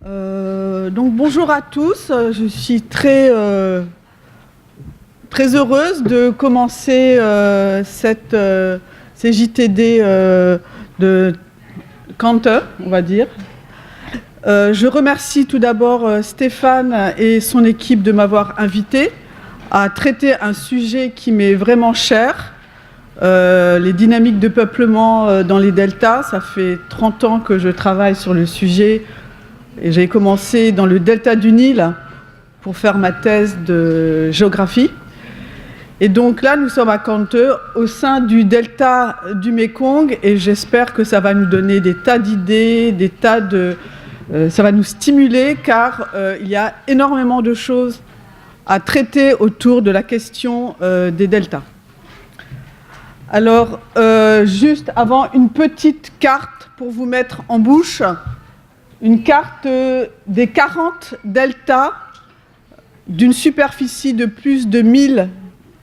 Donc bonjour à tous, je suis très heureuse de commencer ces JTD de Cantor, on va dire. Je remercie tout d'abord Stéphane et son équipe de m'avoir invité à traiter un sujet qui m'est vraiment cher, les dynamiques de peuplement dans les deltas. Ça fait 30 ans que je travaille sur le sujet. Et j'ai commencé dans le delta du Nil pour faire ma thèse de géographie. Et donc là, nous sommes à Cantor, au sein du delta du Mékong, et j'espère que ça va nous donner des tas d'idées, ça va nous stimuler, car il y a énormément de choses à traiter autour de la question des deltas. Alors, juste avant, une petite carte pour vous mettre en bouche. Une carte des 40 deltas d'une superficie de plus de 1000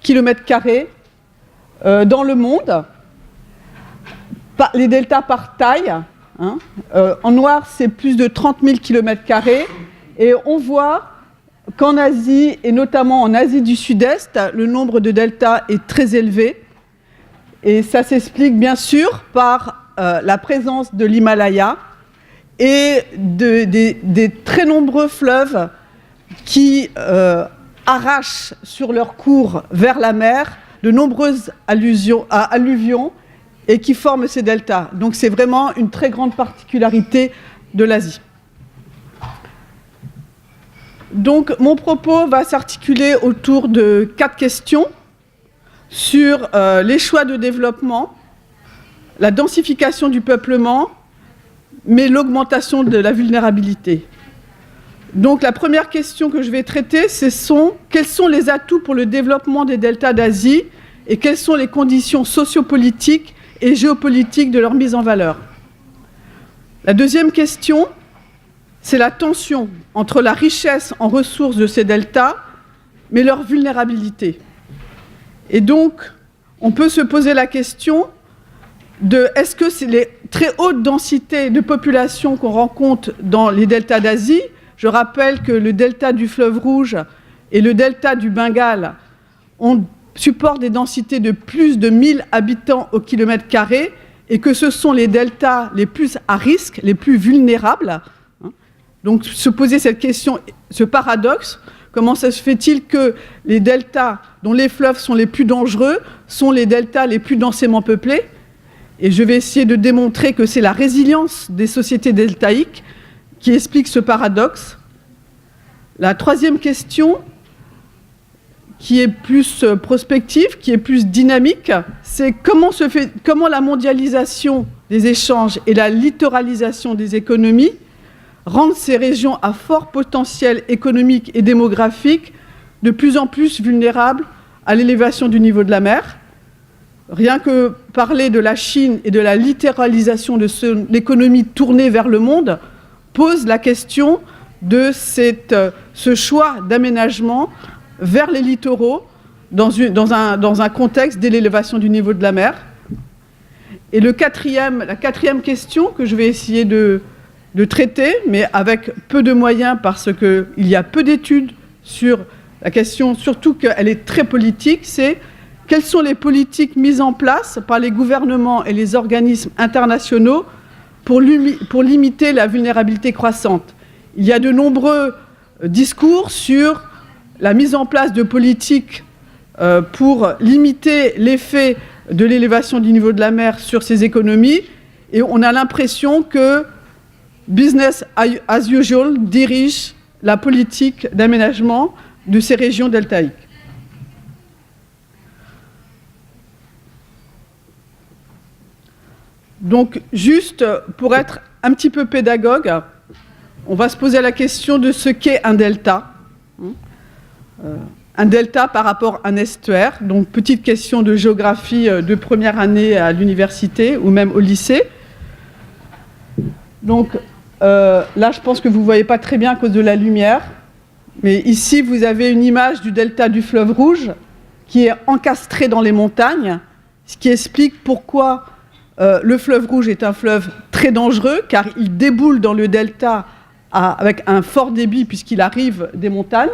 km² dans le monde. Les deltas par taille. En noir, c'est plus de 30 000 km². Et on voit qu'en Asie, et notamment en Asie du Sud-Est, le nombre de deltas est très élevé. Et ça s'explique bien sûr par la présence de l'Himalaya et des très nombreux fleuves qui arrachent sur leur cours vers la mer de nombreuses alluvions et qui forment ces deltas. Donc c'est vraiment une très grande particularité de l'Asie. Donc mon propos va s'articuler autour de 4 questions sur les choix de développement, la densification du peuplement, mais l'augmentation de la vulnérabilité. Donc la première question que je vais traiter, quels sont les atouts pour le développement des deltas d'Asie et quelles sont les conditions sociopolitiques et géopolitiques de leur mise en valeur. La deuxième question, c'est la tension entre la richesse en ressources de ces deltas, mais leur vulnérabilité. Et donc, on peut se poser la question est-ce que c'est les très hautes densités de population qu'on rencontre dans les deltas d'Asie? Je rappelle que le delta du fleuve Rouge et le delta du Bengale supportent des densités de plus de 1000 habitants au kilomètre carré et que ce sont les deltas les plus à risque, les plus vulnérables. Donc se poser cette question, ce paradoxe, comment ça se fait-il que les deltas dont les fleuves sont les plus dangereux sont les deltas les plus densément peuplés? Et je vais essayer de démontrer que c'est la résilience des sociétés deltaïques qui explique ce paradoxe. La troisième question, qui est plus prospective, qui est plus dynamique, c'est comment la mondialisation des échanges et la littoralisation des économies rendent ces régions à fort potentiel économique et démographique de plus en plus vulnérables à l'élévation du niveau de la mer. Rien que parler de la Chine et de la littéralisation de l'économie tournée vers le monde pose la question de ce choix d'aménagement vers les littoraux dans un contexte de l'élévation du niveau de la mer. Et la quatrième question que je vais essayer de traiter, mais avec peu de moyens parce qu'il y a peu d'études sur la question, surtout qu'elle est très politique, c'est quelles sont les politiques mises en place par les gouvernements et les organismes internationaux pour limiter la vulnérabilité croissante. Il y a de nombreux discours sur la mise en place de politiques pour limiter l'effet de l'élévation du niveau de la mer sur ces économies, et on a l'impression que business as usual dirige la politique d'aménagement de ces régions deltaïques. Donc, juste pour être un petit peu pédagogue, on va se poser la question de ce qu'est un delta. Un delta par rapport à un estuaire. Donc, petite question de géographie de première année à l'université ou même au lycée. Donc, là, je pense que vous ne voyez pas très bien à cause de la lumière. Mais ici, vous avez une image du delta du fleuve Rouge qui est encastré dans les montagnes, ce qui explique pourquoi le fleuve Rouge est un fleuve très dangereux, car il déboule dans le delta avec un fort débit puisqu'il arrive des montagnes.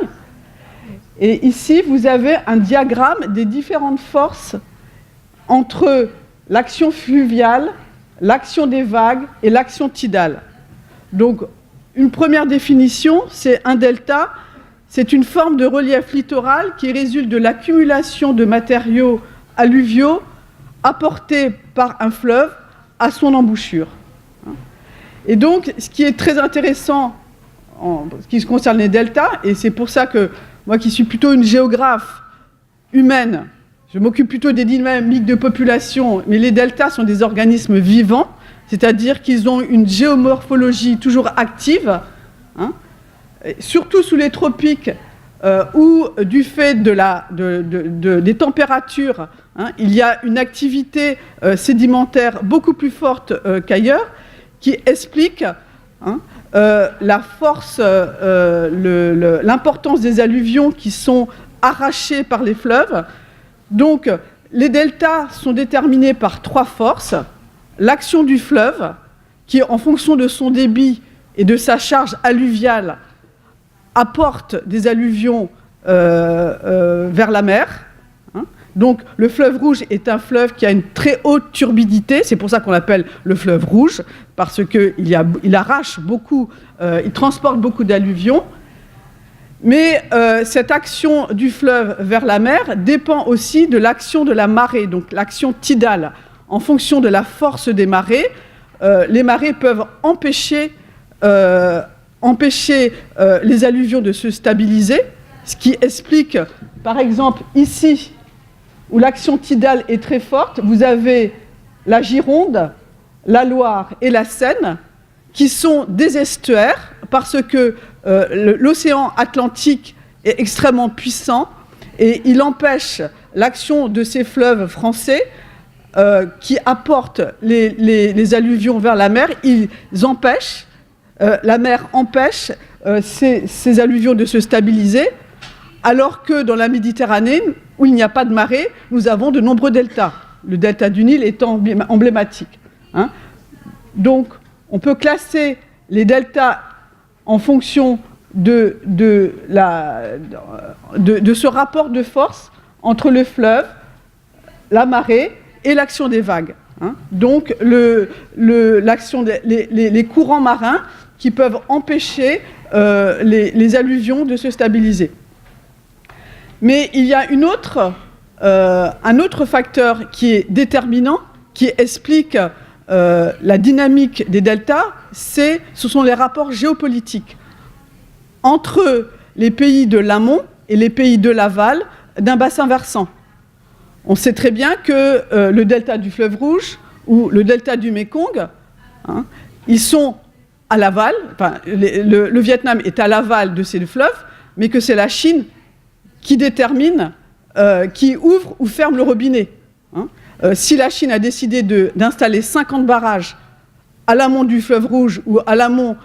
Et ici, vous avez un diagramme des différentes forces entre l'action fluviale, l'action des vagues et l'action tidale. Donc, une première définition, c'est un delta, c'est une forme de relief littoral qui résulte de l'accumulation de matériaux alluviaux apportés par un fleuve à son embouchure. Et donc, ce qui est très intéressant en ce qui concerne les deltas, et c'est pour ça que moi qui suis plutôt une géographe humaine, je m'occupe plutôt des dynamiques de population, mais les deltas sont des organismes vivants, c'est-à-dire qu'ils ont une géomorphologie toujours active, hein, surtout sous les tropiques, où du fait des températures, hein, il y a une activité sédimentaire beaucoup plus forte qu'ailleurs, qui explique la force, l'importance des alluvions qui sont arrachées par les fleuves. Donc, les deltas sont déterminés par 3 forces. L'action du fleuve, qui, en fonction de son débit et de sa charge alluviale, apporte des alluvions vers la mer. Donc, le fleuve Rouge est un fleuve qui a une très haute turbidité. C'est pour ça qu'on l'appelle le fleuve Rouge, parce qu'il arrache beaucoup, il transporte beaucoup d'alluvions. Mais cette action du fleuve vers la mer dépend aussi de l'action de la marée, donc l'action tidale. En fonction de la force des marées, les marées peuvent empêcher les alluvions de se stabiliser, ce qui explique, par exemple, ici, où l'action tidale est très forte, vous avez la Gironde, la Loire et la Seine, qui sont des estuaires, parce que l'océan Atlantique est extrêmement puissant, et il empêche l'action de ces fleuves français, qui apportent les alluvions vers la mer. Ils empêchent, la mer empêche ces alluvions de se stabiliser, alors que dans la Méditerranée, où il n'y a pas de marée, nous avons de nombreux deltas, le delta du Nil étant emblématique. Hein. Donc, on peut classer les deltas en fonction de ce rapport de force entre le fleuve, la marée et l'action des vagues. Hein. Donc, les courants marins qui peuvent empêcher les alluvions de se stabiliser. Mais il y a un autre facteur qui est déterminant, qui explique la dynamique des deltas, ce sont les rapports géopolitiques entre les pays de l'amont et les pays de l'aval d'un bassin versant. On sait très bien que le delta du fleuve Rouge ou le delta du Mékong, hein, ils sont à l'aval, enfin, le Vietnam est à l'aval de ces fleuves, mais que c'est la Chine qui détermine, qui ouvre ou ferme le robinet. Hein. Si la Chine a décidé d'installer 50 barrages à l'amont du fleuve Rouge ou à l'amont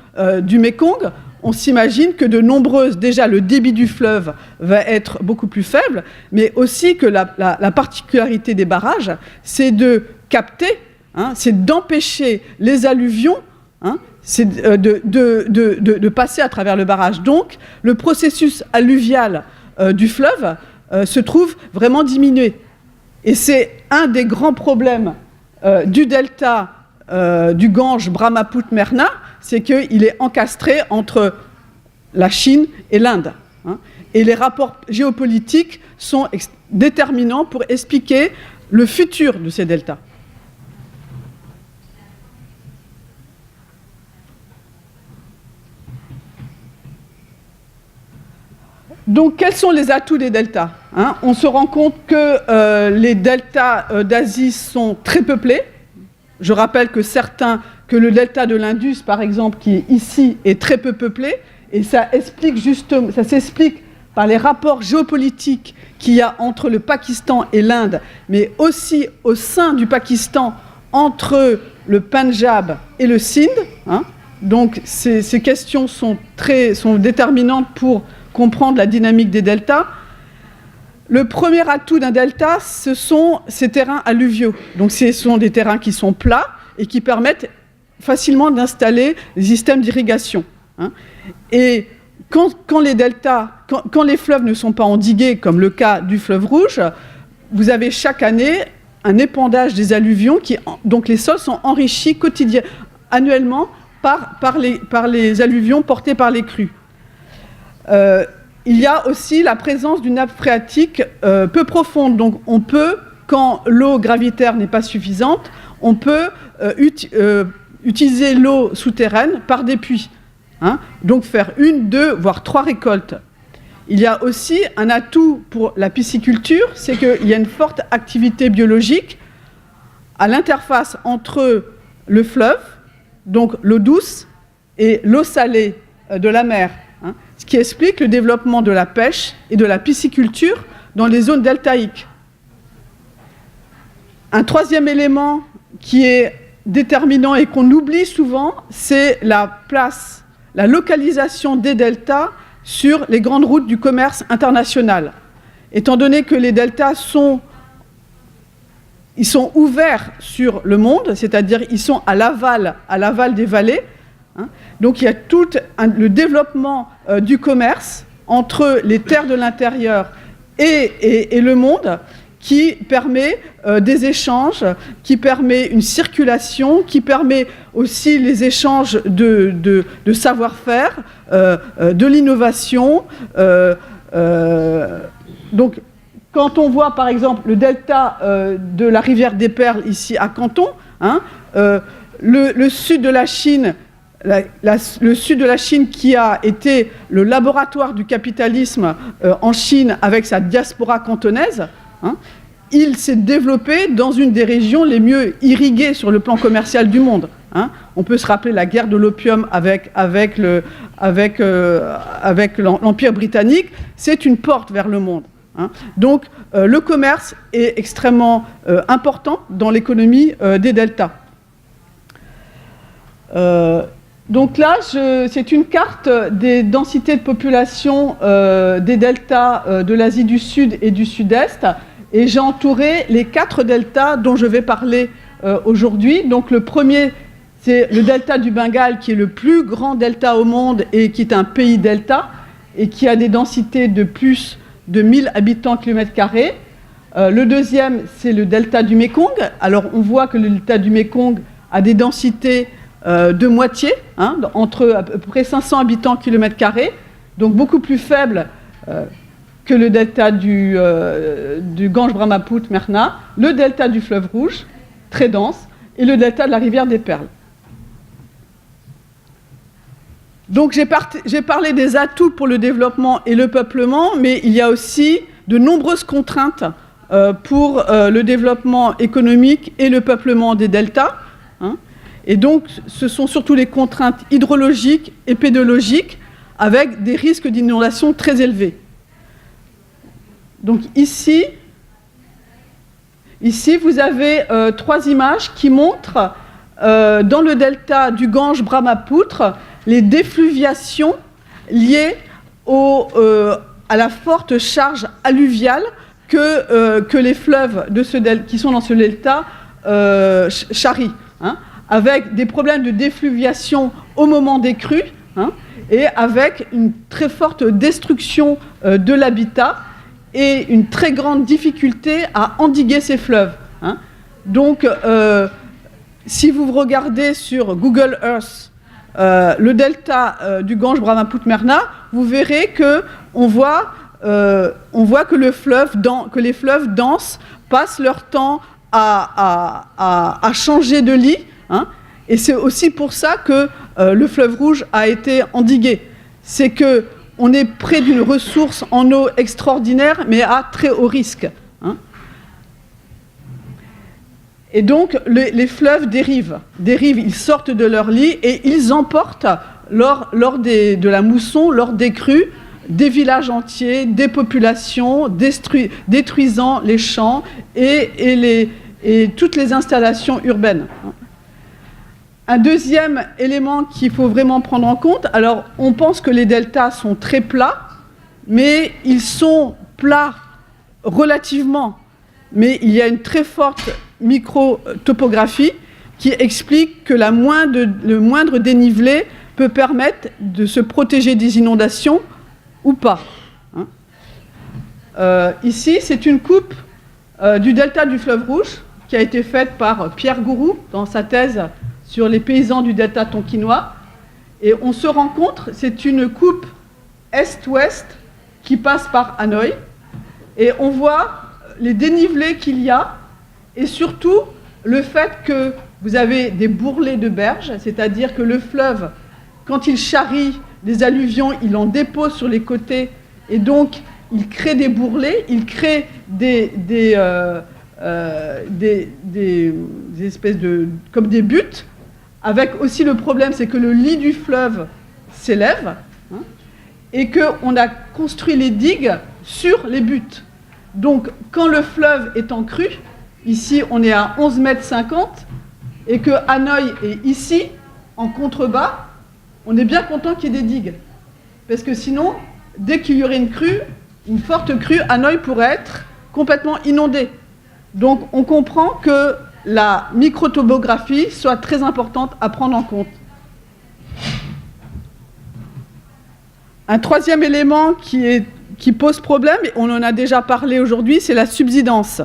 du Mékong, on s'imagine que déjà le débit du fleuve va être beaucoup plus faible, mais aussi que la particularité des barrages, c'est de capter, hein, c'est d'empêcher les alluvions, hein, c'est de passer à travers le barrage. Donc, le processus alluvial du fleuve se trouve vraiment diminué. Et c'est un des grands problèmes du delta du Gange, Brahmaputra, c'est qu'il est encastré entre la Chine et l'Inde. Hein. Et les rapports géopolitiques sont déterminants pour expliquer le futur de ces deltas. Donc, quels sont les atouts des deltas, hein? On se rend compte que les deltas d'Asie sont très peuplés. Je rappelle que le delta de l'Indus, par exemple, qui est ici, est très peu peuplé. Et ça s'explique par les rapports géopolitiques qu'il y a entre le Pakistan et l'Inde, mais aussi au sein du Pakistan, entre le Pendjab et le Sindh. Hein. Donc, ces questions sont déterminantes pour comprendre la dynamique des deltas. Le premier atout d'un delta, ce sont ces terrains alluviaux. Donc, ce sont des terrains qui sont plats et qui permettent facilement d'installer des systèmes d'irrigation. hein. Et quand les deltas, quand les fleuves ne sont pas endigués, comme le cas du fleuve Rouge, vous avez chaque année un épandage des alluvions, donc les sols sont enrichis annuellement par les alluvions portées par les crues. Il y a aussi la présence d'une nappe phréatique peu profonde. Donc on peut, quand l'eau gravitaire n'est pas suffisante, on peut utiliser l'eau souterraine par des puits. Hein, donc faire 1, 2, voire 3 récoltes. Il y a aussi un atout pour la pisciculture, c'est qu'il y a une forte activité biologique à l'interface entre le fleuve, donc l'eau douce, et l'eau salée de la mer, hein, ce qui explique le développement de la pêche et de la pisciculture dans les zones deltaïques. Un troisième élément qui est déterminant et qu'on oublie souvent, c'est la localisation des deltas sur les grandes routes du commerce international. Étant donné que les deltas sont ouverts sur le monde, c'est-à-dire ils sont à l'aval des vallées, hein, donc il y a tout le développement du commerce entre les terres de l'intérieur et le monde, qui permet des échanges, qui permet une circulation, qui permet aussi les échanges de savoir-faire, de l'innovation. Donc, quand on voit, par exemple, le delta de la rivière des Perles, ici à Canton, hein, le sud de la Chine, le sud de la Chine qui a été le laboratoire du capitalisme en Chine avec sa diaspora cantonaise, hein, il s'est développé dans une des régions les mieux irriguées sur le plan commercial du monde. Hein. On peut se rappeler la guerre de l'opium avec l'Empire britannique. C'est une porte vers le monde. Hein. Donc le commerce est extrêmement important dans l'économie des deltas. Donc là, c'est une carte des densités de population des deltas de l'Asie du Sud et du Sud-Est. Et j'ai entouré les 4 deltas dont je vais parler aujourd'hui. Donc le premier, c'est le delta du Bengale, qui est le plus grand delta au monde et qui est un pays delta, et qui a des densités de plus de 1000 habitants km². Le deuxième, c'est le delta du Mékong. Alors on voit que le delta du Mékong a des densités de moitié, hein, entre à peu près 500 habitants km², donc beaucoup plus faible que le delta du Gange-Brahmaputra-Meghna, le delta du fleuve Rouge, très dense, et le delta de la rivière des Perles. Donc j'ai parlé des atouts pour le développement et le peuplement, mais il y a aussi de nombreuses contraintes pour le développement économique et le peuplement des deltas. Hein. Et donc ce sont surtout les contraintes hydrologiques et pédologiques, avec des risques d'inondation très élevés. Donc ici, vous avez 3 images qui montrent dans le delta du Gange-Brahmaputra les défluviations liées à la forte charge alluviale que les fleuves qui sont dans ce delta charrient, hein, avec des problèmes de défluviation au moment des crues, hein, et avec une très forte destruction de l'habitat et une très grande difficulté à endiguer ces fleuves. Hein. Donc, si vous regardez sur Google Earth le delta du Gange-Brahmaputra-Meghna, vous verrez qu'on voit que les fleuves denses passent leur temps à changer de lit. Hein. Et c'est aussi pour ça que le fleuve Rouge a été endigué. C'est que on est près d'une ressource en eau extraordinaire, mais à très haut risque. Hein. Et donc, les fleuves dérivent, ils sortent de leur lit et ils emportent, lors de la mousson, lors des crues, des villages entiers, des populations, détruisant les champs et toutes les installations urbaines. Un deuxième élément qu'il faut vraiment prendre en compte, alors on pense que les deltas sont très plats, mais ils sont plats relativement, mais il y a une très forte micro-topographie qui explique que le moindre dénivelé peut permettre de se protéger des inondations ou pas. Ici, c'est une coupe du delta du fleuve Rouge qui a été faite par Pierre Gourou dans sa thèse sur les paysans du delta tonkinois. Et on se rencontre, c'est une coupe est-ouest qui passe par Hanoï. Et on voit les dénivelés qu'il y a et surtout le fait que vous avez des bourrelets de berges, c'est-à-dire que le fleuve, quand il charrie des alluvions, il en dépose sur les côtés et donc il crée des bourrelets, il crée des espèces de... comme des buttes, avec aussi le problème, c'est que le lit du fleuve s'élève et qu'on a construit les digues sur les buttes. Donc, quand le fleuve est en crue, ici on est à 11,50 m, et que Hanoï est ici, en contrebas, on est bien content qu'il y ait des digues. Parce que sinon, dès qu'il y aurait une crue, une forte crue, Hanoï pourrait être complètement inondé. Donc on comprend que la microtopographie soit très importante à prendre en compte. Un troisième élément qui pose problème, et on en a déjà parlé aujourd'hui, c'est la subsidence.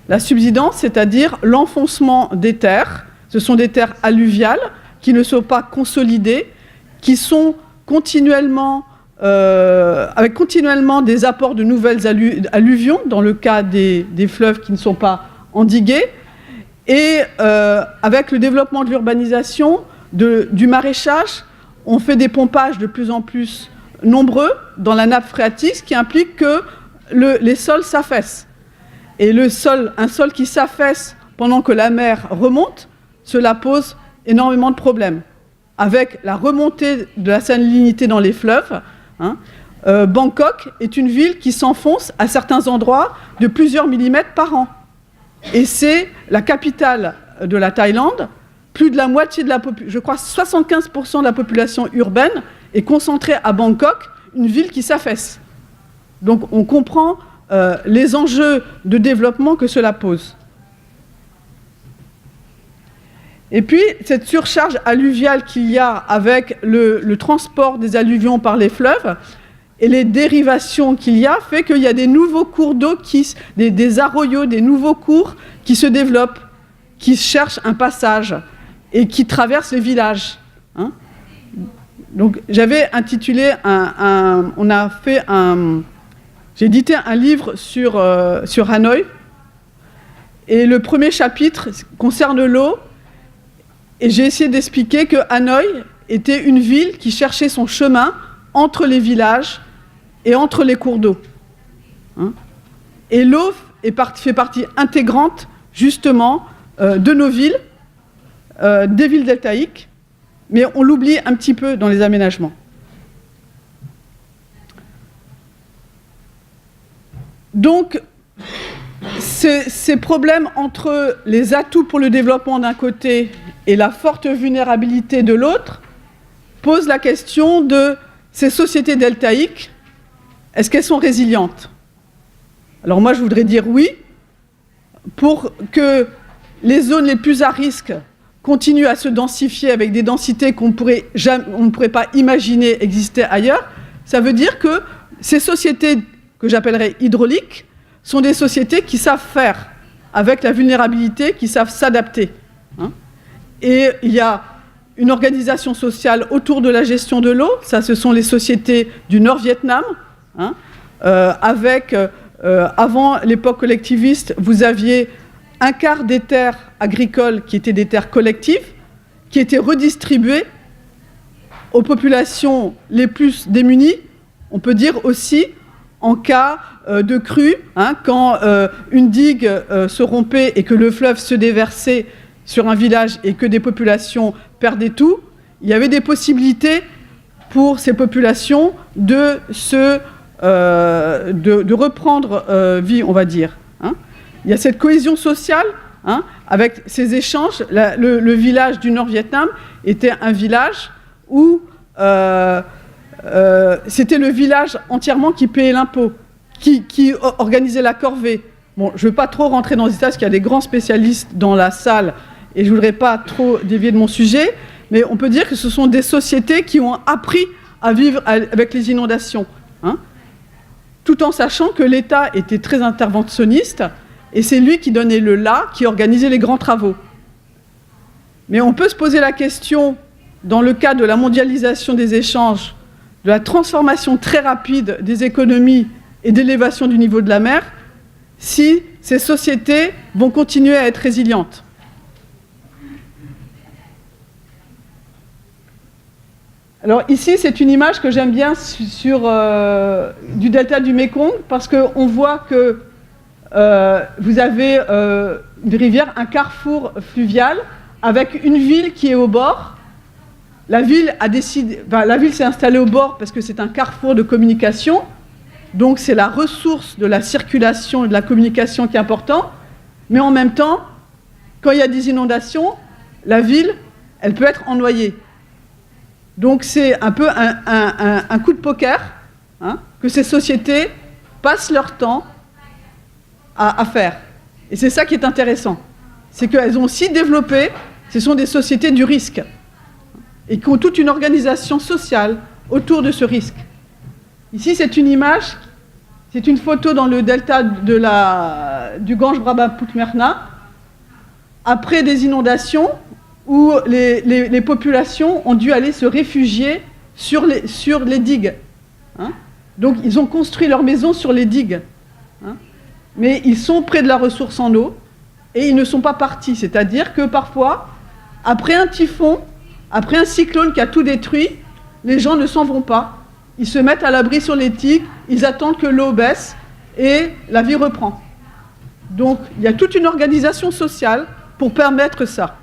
La subsidence, c'est-à-dire l'enfoncement des terres. Ce sont des terres alluviales qui ne sont pas consolidées, qui sont continuellement, avec continuellement des apports de nouvelles alluvions, dans le cas des fleuves qui ne sont pas endigués, et avec le développement de l'urbanisation, du maraîchage, on fait des pompages de plus en plus nombreux dans la nappe phréatique, ce qui implique que les sols s'affaissent. Et un sol qui s'affaisse pendant que la mer remonte, cela pose énormément de problèmes. Avec la remontée de la salinité dans les fleuves, Bangkok est une ville qui s'enfonce à certains endroits de plusieurs millimètres par an. Et c'est la capitale de la Thaïlande. Plus de la moitié de la population, je crois 75% de la population urbaine est concentrée à Bangkok, une ville qui s'affaisse. Donc on comprend les enjeux de développement que cela pose. Et puis, cette surcharge alluviale qu'il y a avec le transport des alluvions par les fleuves et les dérivations qu'il y a fait qu'il y a des nouveaux cours d'eau, des arroyos, des nouveaux cours qui se développent, qui cherchent un passage et qui traversent les villages. Donc, j'avais intitulé j'ai édité un livre sur Hanoï, et le premier chapitre concerne l'eau, et j'ai essayé d'expliquer que Hanoï était une ville qui cherchait son chemin entre les villages et entre les cours d'eau. Et l'eau fait partie intégrante, justement, de nos villes, des villes deltaïques, mais on l'oublie un petit peu dans les aménagements. Donc, ces problèmes entre les atouts pour le développement d'un côté et la forte vulnérabilité de l'autre posent la question de ces sociétés deltaïques, est-ce qu'elles sont résilientes? Alors moi, je voudrais dire oui, pour que les zones les plus à risque continuent à se densifier avec des densités qu'on ne pourrait pas imaginer exister ailleurs. Ça veut dire que ces sociétés que j'appellerais hydrauliques sont des sociétés qui savent faire avec la vulnérabilité, qui savent s'adapter. Et il y a une organisation sociale autour de la gestion de l'eau, ça ce sont les sociétés du Nord-Vietnam, avant l'époque collectiviste, vous aviez un quart des terres agricoles qui étaient des terres collectives, qui étaient redistribuées aux populations les plus démunies, on peut dire aussi en cas de crue, quand une digue se rompait et que le fleuve se déversait sur un village et que des populations perdaient tout, il y avait des possibilités pour ces populations de reprendre vie, on va dire. Il y a cette cohésion sociale, avec ces échanges. Le village du Nord-Vietnam était un village où c'était le village entièrement qui payait l'impôt, qui organisait la corvée. Bon, je ne veux pas trop rentrer dans les détails parce qu'il y a des grands spécialistes dans la salle et je ne voudrais pas trop dévier de mon sujet, mais on peut dire que ce sont des sociétés qui ont appris à vivre avec les inondations, hein, tout en sachant que l'État était très interventionniste, et c'est lui qui donnait le là, qui organisait les grands travaux. Mais on peut se poser la question, dans le cas de la mondialisation des échanges, de la transformation très rapide des économies et d'élévation du niveau de la mer, si ces sociétés vont continuer à être résilientes. Alors ici, c'est une image que j'aime bien du delta du Mékong, parce qu'on voit que vous avez une rivière, un carrefour fluvial, avec une ville qui est au bord. La ville s'est installée au bord parce que c'est un carrefour de communication, donc c'est la ressource de la circulation et de la communication qui est important, mais en même temps, quand il y a des inondations, la ville, elle peut être ennoyée. Donc c'est un peu un coup de poker, hein, que ces sociétés passent leur temps à faire. Et c'est ça qui est intéressant. C'est qu'elles ont aussi développé, ce sont des sociétés du risque, et qui ont toute une organisation sociale autour de ce risque. Ici, c'est une image, c'est une photo dans le delta du Gange Brahmaputra, après des inondations, où les populations ont dû aller se réfugier sur les digues. Hein. Donc, ils ont construit leurs maisons sur les digues. Hein. Mais ils sont près de la ressource en eau, et ils ne sont pas partis. C'est-à-dire que parfois, après un typhon, après un cyclone qui a tout détruit, les gens ne s'en vont pas. Ils se mettent à l'abri sur les digues, ils attendent que l'eau baisse, et la vie reprend. Donc, il y a toute une organisation sociale pour permettre ça.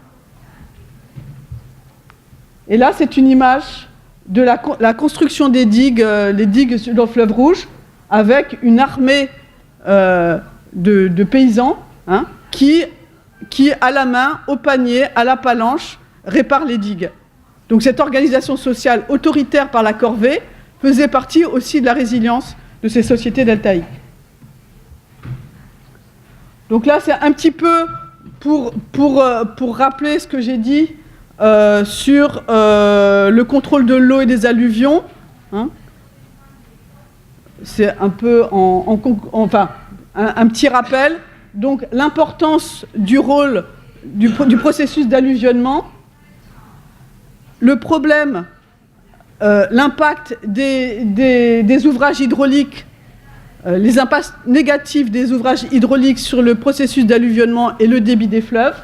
Et là, c'est une image de la construction des digues, les digues dans le fleuve Rouge, avec une armée de paysans, hein, qui, à la main, au panier, à la palanche, réparent les digues. Donc cette organisation sociale autoritaire par la corvée faisait partie aussi de la résilience de ces sociétés deltaïques. Donc là, c'est un petit peu pour rappeler ce que j'ai dit sur le contrôle de l'eau et des alluvions. Hein. C'est un peu un petit rappel. Donc l'importance du rôle du processus d'alluvionnement, le problème, l'impact des ouvrages hydrauliques, les impacts négatifs des ouvrages hydrauliques sur le processus d'alluvionnement et le débit des fleuves,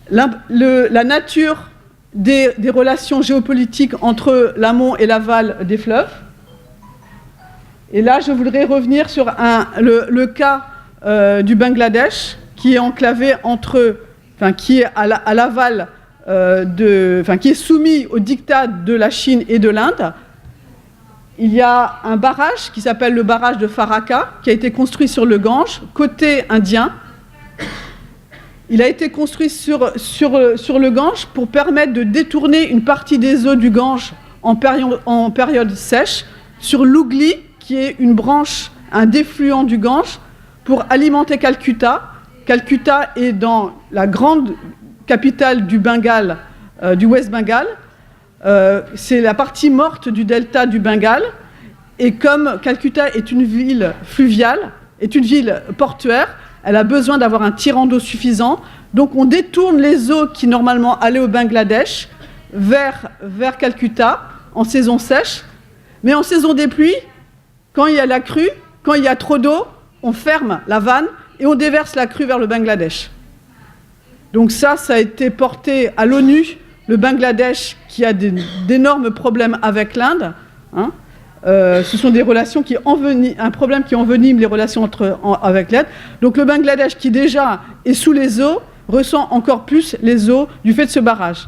la nature des relations géopolitiques entre l'amont et l'aval des fleuves. Et là, je voudrais revenir sur le cas du Bangladesh, qui est enclavé qui est à l'aval qui est soumis au diktat de la Chine et de l'Inde. Il y a un barrage qui s'appelle le barrage de Farakka, qui a été construit sur le Gange, côté indien. Il a été construit sur le Gange pour permettre de détourner une partie des eaux du Gange en période sèche sur l'Hooghly, qui est une branche, un défluent du Gange, pour alimenter Calcutta. Calcutta est dans la grande capitale du Bengale, du West Bengal. C'est la partie morte du delta du Bengale. Et comme Calcutta est une ville fluviale, est une ville portuaire, elle a besoin d'avoir un tirant d'eau suffisant. Donc on détourne les eaux qui normalement allaient au Bangladesh vers Calcutta en saison sèche. Mais en saison des pluies, quand il y a la crue, quand il y a trop d'eau, on ferme la vanne et on déverse la crue vers le Bangladesh. Donc ça a été porté à l'ONU, le Bangladesh qui a d'énormes problèmes avec l'Inde. Hein. Ce sont des relations un problème qui envenime les relations avec l'Inde. Donc le Bangladesh, qui déjà est sous les eaux, ressent encore plus les eaux du fait de ce barrage.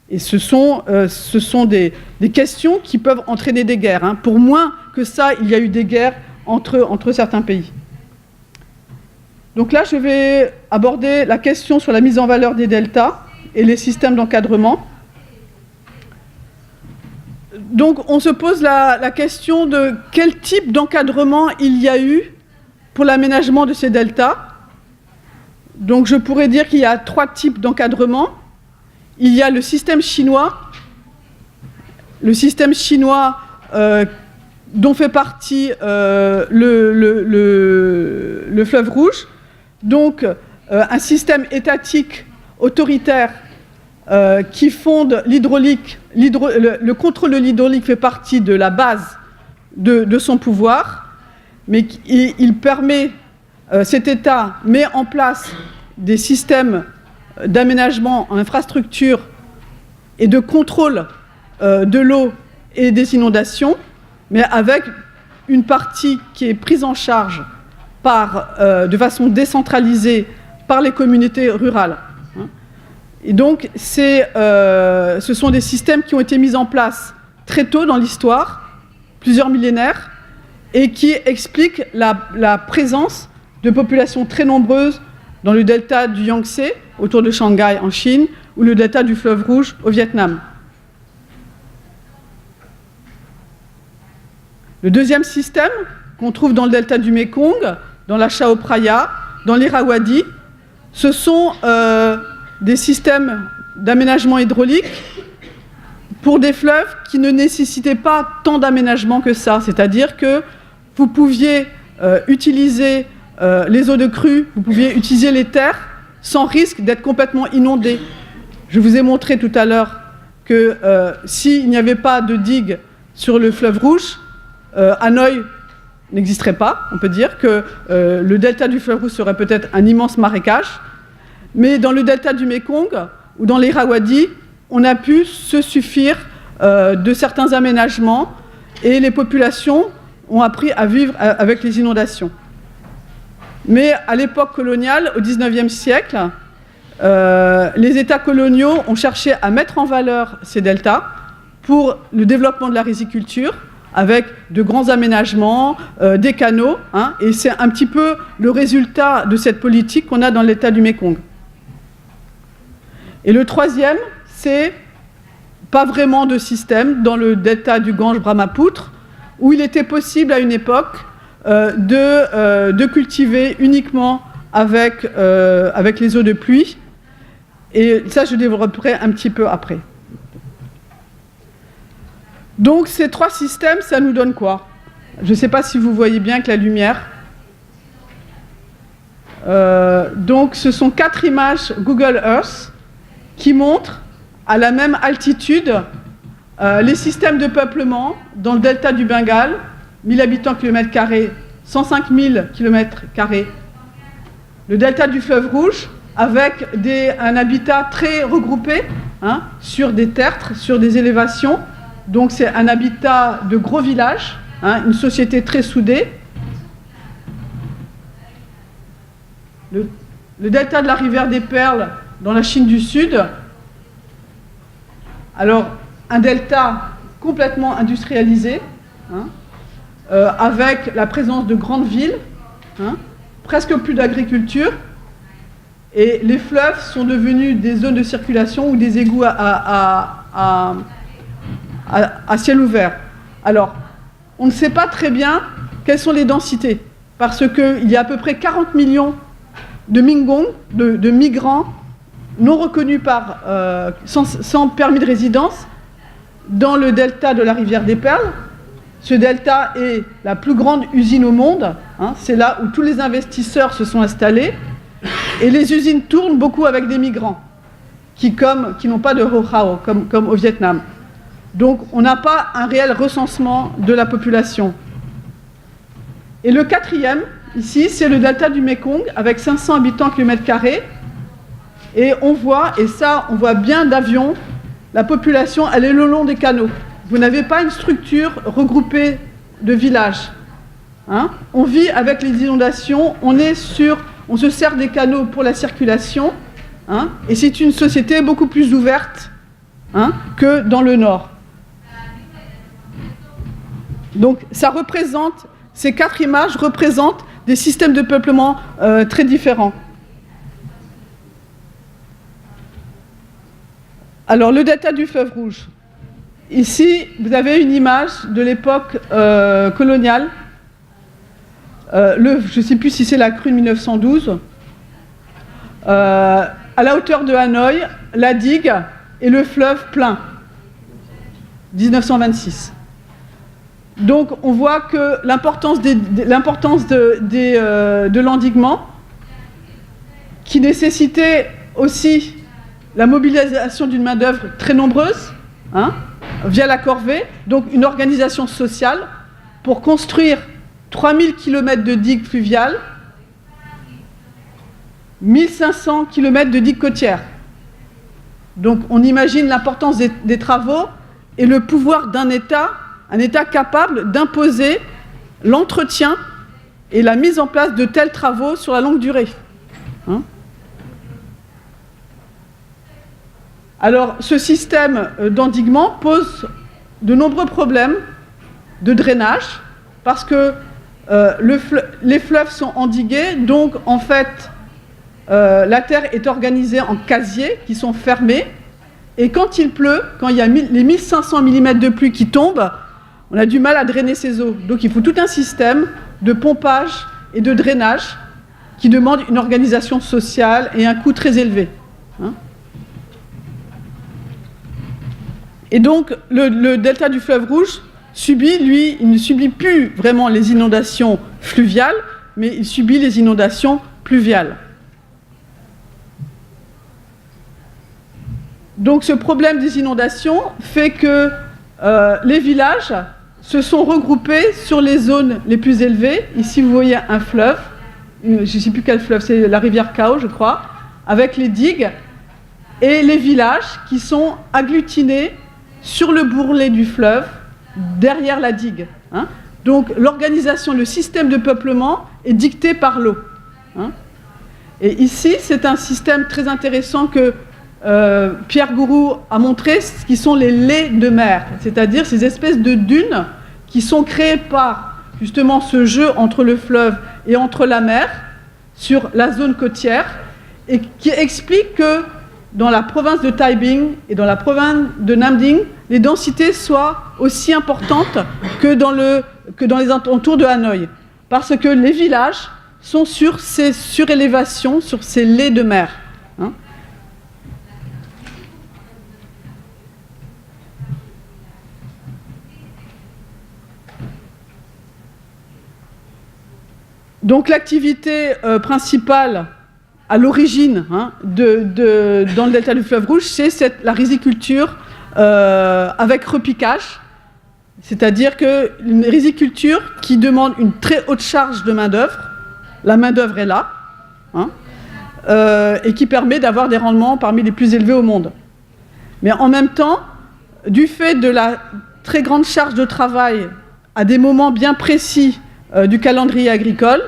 Et ce sont des questions qui peuvent entraîner des guerres. Hein. Pour moins que ça, il y a eu des guerres entre certains pays. Donc là, je vais aborder la question sur la mise en valeur des deltas et les systèmes d'encadrement. Donc on se pose la question de quel type d'encadrement il y a eu pour l'aménagement de ces deltas. Donc je pourrais dire qu'il y a 3 types d'encadrement. il y a le système chinois dont fait partie le fleuve Rouge, donc un système étatique autoritaire qui fonde l'hydraulique. Le contrôle de l'hydraulique fait partie de la base de son pouvoir, mais il permet, cet État met en place des systèmes d'aménagement en infrastructure et de contrôle de l'eau et des inondations, mais avec une partie qui est prise en charge de façon décentralisée par les communautés rurales. Et donc, ce sont des systèmes qui ont été mis en place très tôt dans l'histoire, plusieurs millénaires, et qui expliquent la présence de populations très nombreuses dans le delta du Yangtze, autour de Shanghai en Chine, ou le delta du fleuve Rouge au Vietnam. Le deuxième système qu'on trouve dans le delta du Mekong, dans la Chao Phraya, dans l'Irrawaddy, ce sont des systèmes d'aménagement hydraulique pour des fleuves qui ne nécessitaient pas tant d'aménagement que ça. C'est-à-dire que vous pouviez utiliser les eaux de crue, vous pouviez utiliser les terres sans risque d'être complètement inondés. Je vous ai montré tout à l'heure que s'il n'y avait pas de digue sur le fleuve Rouge, Hanoï n'existerait pas. On peut dire que le delta du fleuve Rouge serait peut-être un immense marécage. Mais dans le delta du Mekong ou dans l'Irrawaddy, on a pu se suffire de certains aménagements et les populations ont appris à vivre avec les inondations. Mais à l'époque coloniale, au XIXe siècle, les États coloniaux ont cherché à mettre en valeur ces deltas pour le développement de la riziculture, avec de grands aménagements, des canaux, et c'est un petit peu le résultat de cette politique qu'on a dans le delta du Mekong. Et le troisième, c'est pas vraiment de système dans le delta du Gange-Brahmapoutre, où il était possible à une époque de cultiver uniquement avec les eaux de pluie. Et ça, je développerai un petit peu après. Donc ces trois systèmes, ça nous donne quoi? Je ne sais pas si vous voyez bien avec la lumière. Donc ce sont 4 images Google Earth qui montrent à la même altitude les systèmes de peuplement dans le delta du Bengale, 1000 habitants kilomètres carrés, 105 000 kilomètres carrés. Le delta du fleuve Rouge, avec un habitat très regroupé, sur des tertres, sur des élévations. Donc c'est un habitat de gros villages, une société très soudée. Le delta de la rivière des Perles dans la Chine du Sud. Alors, un delta complètement industrialisé, avec la présence de grandes villes, presque plus d'agriculture, et les fleuves sont devenus des zones de circulation ou des égouts à ciel ouvert. Alors, on ne sait pas très bien quelles sont les densités, parce qu'il y a à peu près 40 millions de Mingong, de migrants non reconnus sans permis de résidence, dans le delta de la rivière des Perles. Ce delta est la plus grande usine au monde, c'est là où tous les investisseurs se sont installés, et les usines tournent beaucoup avec des migrants, qui n'ont pas de ho-hao, comme au Vietnam. Donc on n'a pas un réel recensement de la population. Et le quatrième, ici, c'est le delta du Mekong, avec 500 habitants kilomètres carrés, et on voit bien d'avion, la population, elle est le long des canaux. Vous n'avez pas une structure regroupée de villages. On vit avec les inondations, on se sert des canaux pour la circulation, et c'est une société beaucoup plus ouverte que dans le nord. Donc ces 4 images représentent des systèmes de peuplement très différents. Alors, le delta du fleuve Rouge. Ici, vous avez une image de l'époque coloniale. Je ne sais plus si c'est la crue de 1912. À la hauteur de Hanoï, la digue et le fleuve plein. 1926. Donc on voit que l'importance de l'endiguement, qui nécessitait aussi la mobilisation d'une main-d'œuvre très nombreuse, via la corvée, donc une organisation sociale pour construire 3000 km de digues fluviales, 1500 km de digues côtières. Donc on imagine l'importance des travaux et le pouvoir d'un État, un État capable d'imposer l'entretien et la mise en place de tels travaux sur la longue durée. Alors, ce système d'endiguement pose de nombreux problèmes de drainage, parce que les fleuves sont endigués, donc en fait, la terre est organisée en casiers qui sont fermés, et quand il pleut, quand il y a les 1500 mm de pluie qui tombent, on a du mal à drainer ces eaux. Donc il faut tout un système de pompage et de drainage qui demande une organisation sociale et un coût très élevé. Et donc, le delta du fleuve Rouge subit, lui, il ne subit plus vraiment les inondations fluviales, mais il subit les inondations pluviales. Donc, ce problème des inondations fait que les villages se sont regroupés sur les zones les plus élevées. Ici, vous voyez un fleuve, je ne sais plus quel fleuve, c'est la rivière Cao, je crois, avec les digues et les villages qui sont agglutinés sur le bourrelet du fleuve, derrière la digue. Donc l'organisation, le système de peuplement est dicté par l'eau. Et ici, c'est un système très intéressant que Pierre Gourou a montré, ce qui sont les laits de mer, c'est-à-dire ces espèces de dunes qui sont créées par justement ce jeu entre le fleuve et entre la mer, sur la zone côtière, et qui explique que dans la province de Taibing et dans la province de Namding, les densités soient aussi importantes que dans les alentours de Hanoï. Parce que les villages sont sur ces surélévations, sur ces laits de mer. Donc l'activité principale à l'origine dans le delta du fleuve Rouge, c'est la riziculture avec repiquage, c'est-à-dire une riziculture qui demande une très haute charge de main-d'œuvre. La main-d'œuvre est là, et qui permet d'avoir des rendements parmi les plus élevés au monde. Mais en même temps, du fait de la très grande charge de travail à des moments bien précis du calendrier agricole,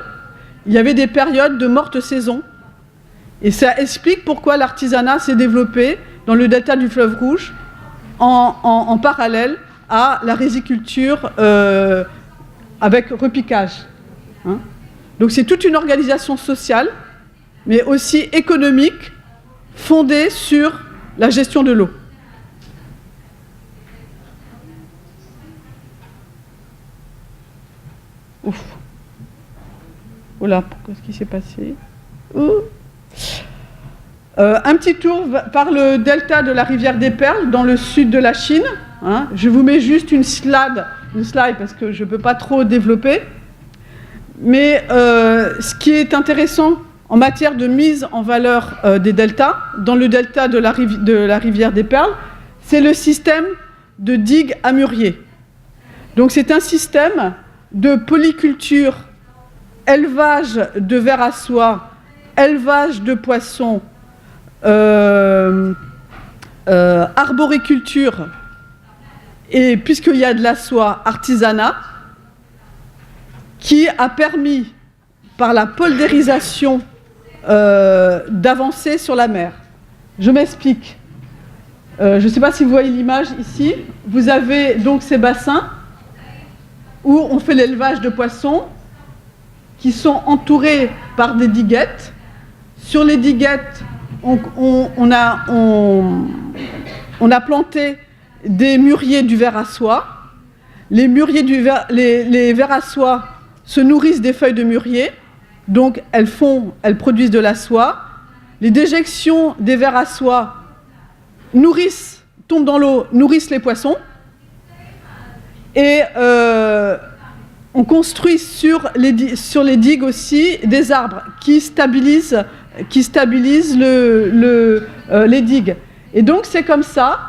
il y avait des périodes de morte saison. Et ça explique pourquoi l'artisanat s'est développé dans le delta du fleuve Rouge en parallèle à la riziculture avec repiquage. Donc c'est toute une organisation sociale, mais aussi économique, fondée sur la gestion de l'eau. Ouf. Oula, qu'est-ce qui s'est passé? Un petit tour par le delta de la rivière des Perles, dans le sud de la Chine. Je vous mets juste une slide parce que je ne peux pas trop développer. Mais ce qui est intéressant en matière de mise en valeur des deltas, dans le delta de la rivière des Perles, c'est le système de digues à mûrier. Donc c'est un système de polyculture, élevage de vers à soie, élevage de poissons, arboriculture, et puisqu'il y a de la soie, artisanat, qui a permis, par la poldérisation, d'avancer sur la mer. Je m'explique. Je ne sais pas si vous voyez l'image ici. Vous avez donc ces bassins où on fait l'élevage de poissons qui sont entourés par des diguettes. Sur les diguettes, on a planté des mûriers du ver à soie. Les vers à soie se nourrissent des feuilles de mûrier, donc elles produisent de la soie. Les déjections des vers à soie tombent dans l'eau, nourrissent les poissons. Et on construit sur les digues aussi des arbres qui stabilisent les digues. Et donc c'est comme ça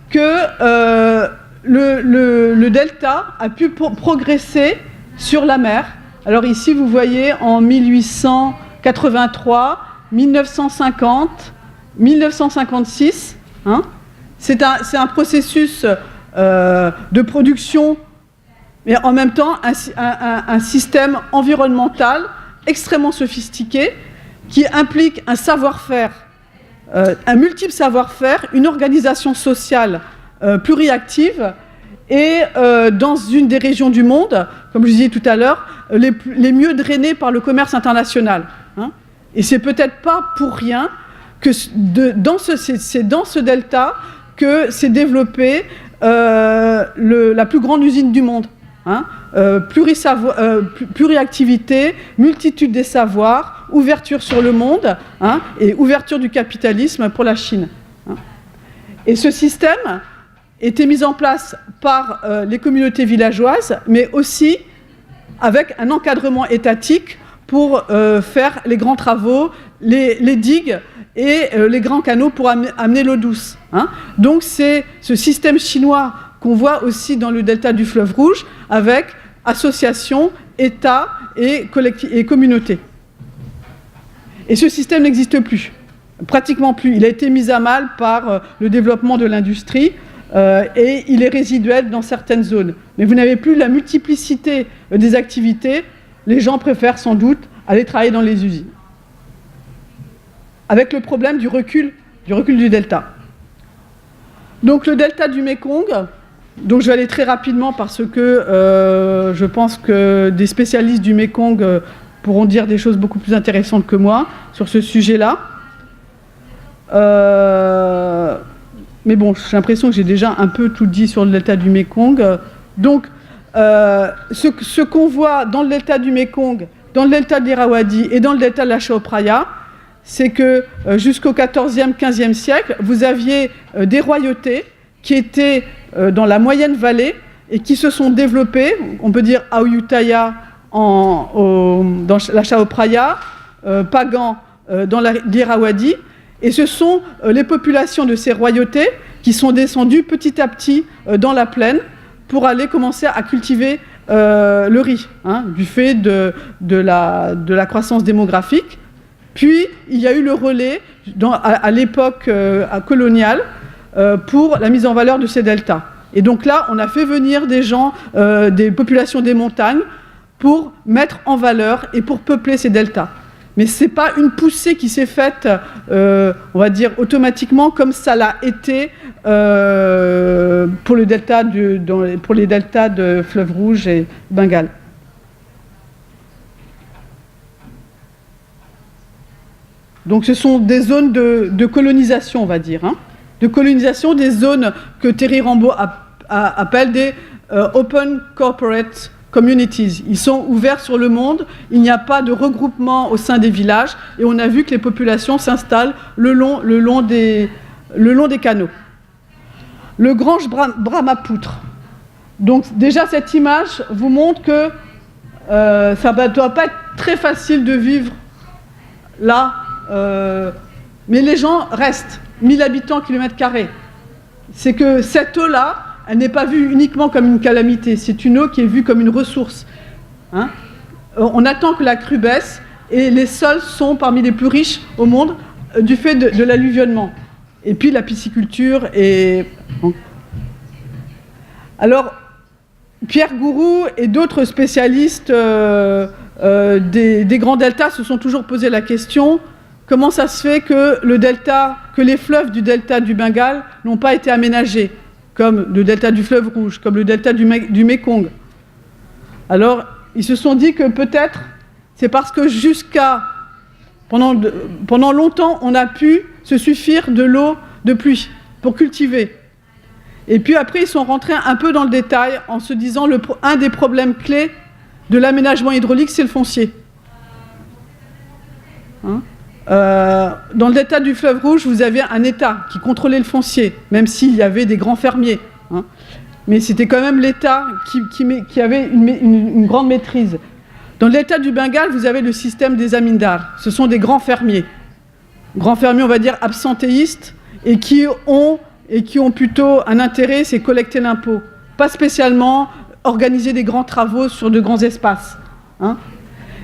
que le delta a pu progresser sur la mer. Alors ici vous voyez en 1883, 1950, 1956. Hein, c'est un processus de production, mais en même temps un système environnemental extrêmement sophistiqué qui implique un savoir-faire, un multiple savoir-faire, une organisation sociale pluriactive et dans une des régions du monde, comme je disais tout à l'heure, les mieux drainées par le commerce international. Hein. Et c'est peut-être pas pour rien que c'est dans ce delta que s'est développée la plus grande usine du monde. Hein, pluriactivité, multitude des savoirs, ouverture sur le monde, hein, et ouverture du capitalisme pour la Chine. Hein. Et ce système était mis en place par les communautés villageoises, mais aussi avec un encadrement étatique pour faire les grands travaux, les digues et les grands canaux pour amener l'eau douce. Hein. Donc c'est ce système chinois qu'on voit aussi dans le delta du fleuve Rouge, avec associations, États et communautés. Et ce système n'existe plus, pratiquement plus. Il a été mis à mal par le développement de l'industrie et il est résiduel dans certaines zones. Mais vous n'avez plus la multiplicité des activités. Les gens préfèrent sans doute aller travailler dans les usines. Avec le problème du recul du delta. Donc le delta du Mékong, donc je vais aller très rapidement parce que je pense que des spécialistes du Mékong pourront dire des choses beaucoup plus intéressantes que moi sur ce sujet-là. Mais bon, j'ai l'impression que j'ai déjà un peu tout dit sur le delta du Mékong. Donc, ce qu'on voit dans le delta du Mékong, dans le delta de l'Irrawaddy et dans le delta de la Chao Phraya, c'est que jusqu'au XIVe, XVe siècle, vous aviez des royautés qui étaient dans la moyenne vallée et qui se sont développées, on peut dire à Ayutthaya dans la Chao Phraya, Pagan dans l'Irrawaddy, et ce sont les populations de ces royautés qui sont descendues petit à petit dans la plaine pour aller commencer à cultiver le riz, hein, du fait de la croissance démographique. Puis, il y a eu le relais à l'époque coloniale pour la mise en valeur de ces deltas. Et donc là, on a fait venir des gens, des populations des montagnes, pour mettre en valeur et pour peupler ces deltas. Mais ce n'est pas une poussée qui s'est faite, on va dire, automatiquement, comme ça l'a été pour les deltas de Fleuve Rouge et Bengale. Donc ce sont des zones de colonisation, on va dire, hein, de colonisation, des zones que Terry Rambaud appelle des Open Corporate Communities. Ils sont ouverts sur le monde, il n'y a pas de regroupement au sein des villages, et on a vu que les populations s'installent le long des canaux. Le Gange Brahmapoutre. Donc déjà cette image vous montre que ça ne doit pas être très facile de vivre là, mais les gens restent, 1000 habitants kilomètre carrés. C'est que cette eau-là, elle n'est pas vue uniquement comme une calamité, c'est une eau qui est vue comme une ressource. Hein, on attend que la crue baisse, et les sols sont parmi les plus riches au monde du fait de l'alluvionnement. Et puis la pisciculture et... Alors, Pierre Gourou et d'autres spécialistes des grands deltas se sont toujours posé la question: comment ça se fait que les fleuves du delta du Bengale n'ont pas été aménagés, comme le delta du fleuve Rouge, comme le delta du Mékong? Alors, ils se sont dit que peut-être c'est parce que pendant longtemps, on a pu se suffire de l'eau de pluie pour cultiver. Et puis après, ils sont rentrés un peu dans le détail en se disant un des problèmes clés de l'aménagement hydraulique, c'est le foncier. Hein, Dans le delta du fleuve Rouge, vous aviez un État qui contrôlait le foncier, même s'il y avait des grands fermiers. Hein. Mais c'était quand même l'État qui avait une grande maîtrise. Dans le delta du Bengale, vous avez le système des zamindars. Ce sont des grands fermiers. Grands fermiers, on va dire, absentéistes, et qui ont plutôt un intérêt, c'est collecter l'impôt. Pas spécialement organiser des grands travaux sur de grands espaces. Hein.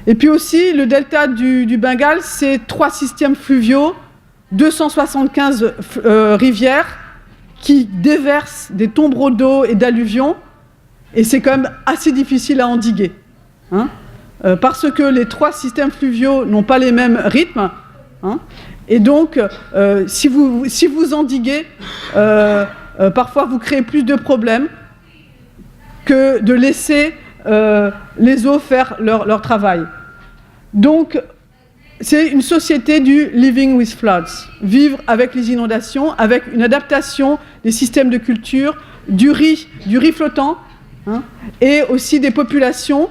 Et puis aussi, le delta du Bengale, c'est 3 systèmes fluviaux, 275 rivières qui déversent des tombereaux d'eau et d'alluvions, et c'est quand même assez difficile à endiguer. Hein, parce que les 3 systèmes fluviaux n'ont pas les mêmes rythmes, hein, et donc, si vous endiguez, parfois vous créez plus de problèmes que de laisser les eaux faire leur travail. Donc, c'est une société du living with floods, vivre avec les inondations, avec une adaptation des systèmes de culture, du riz flottant, hein, et aussi des populations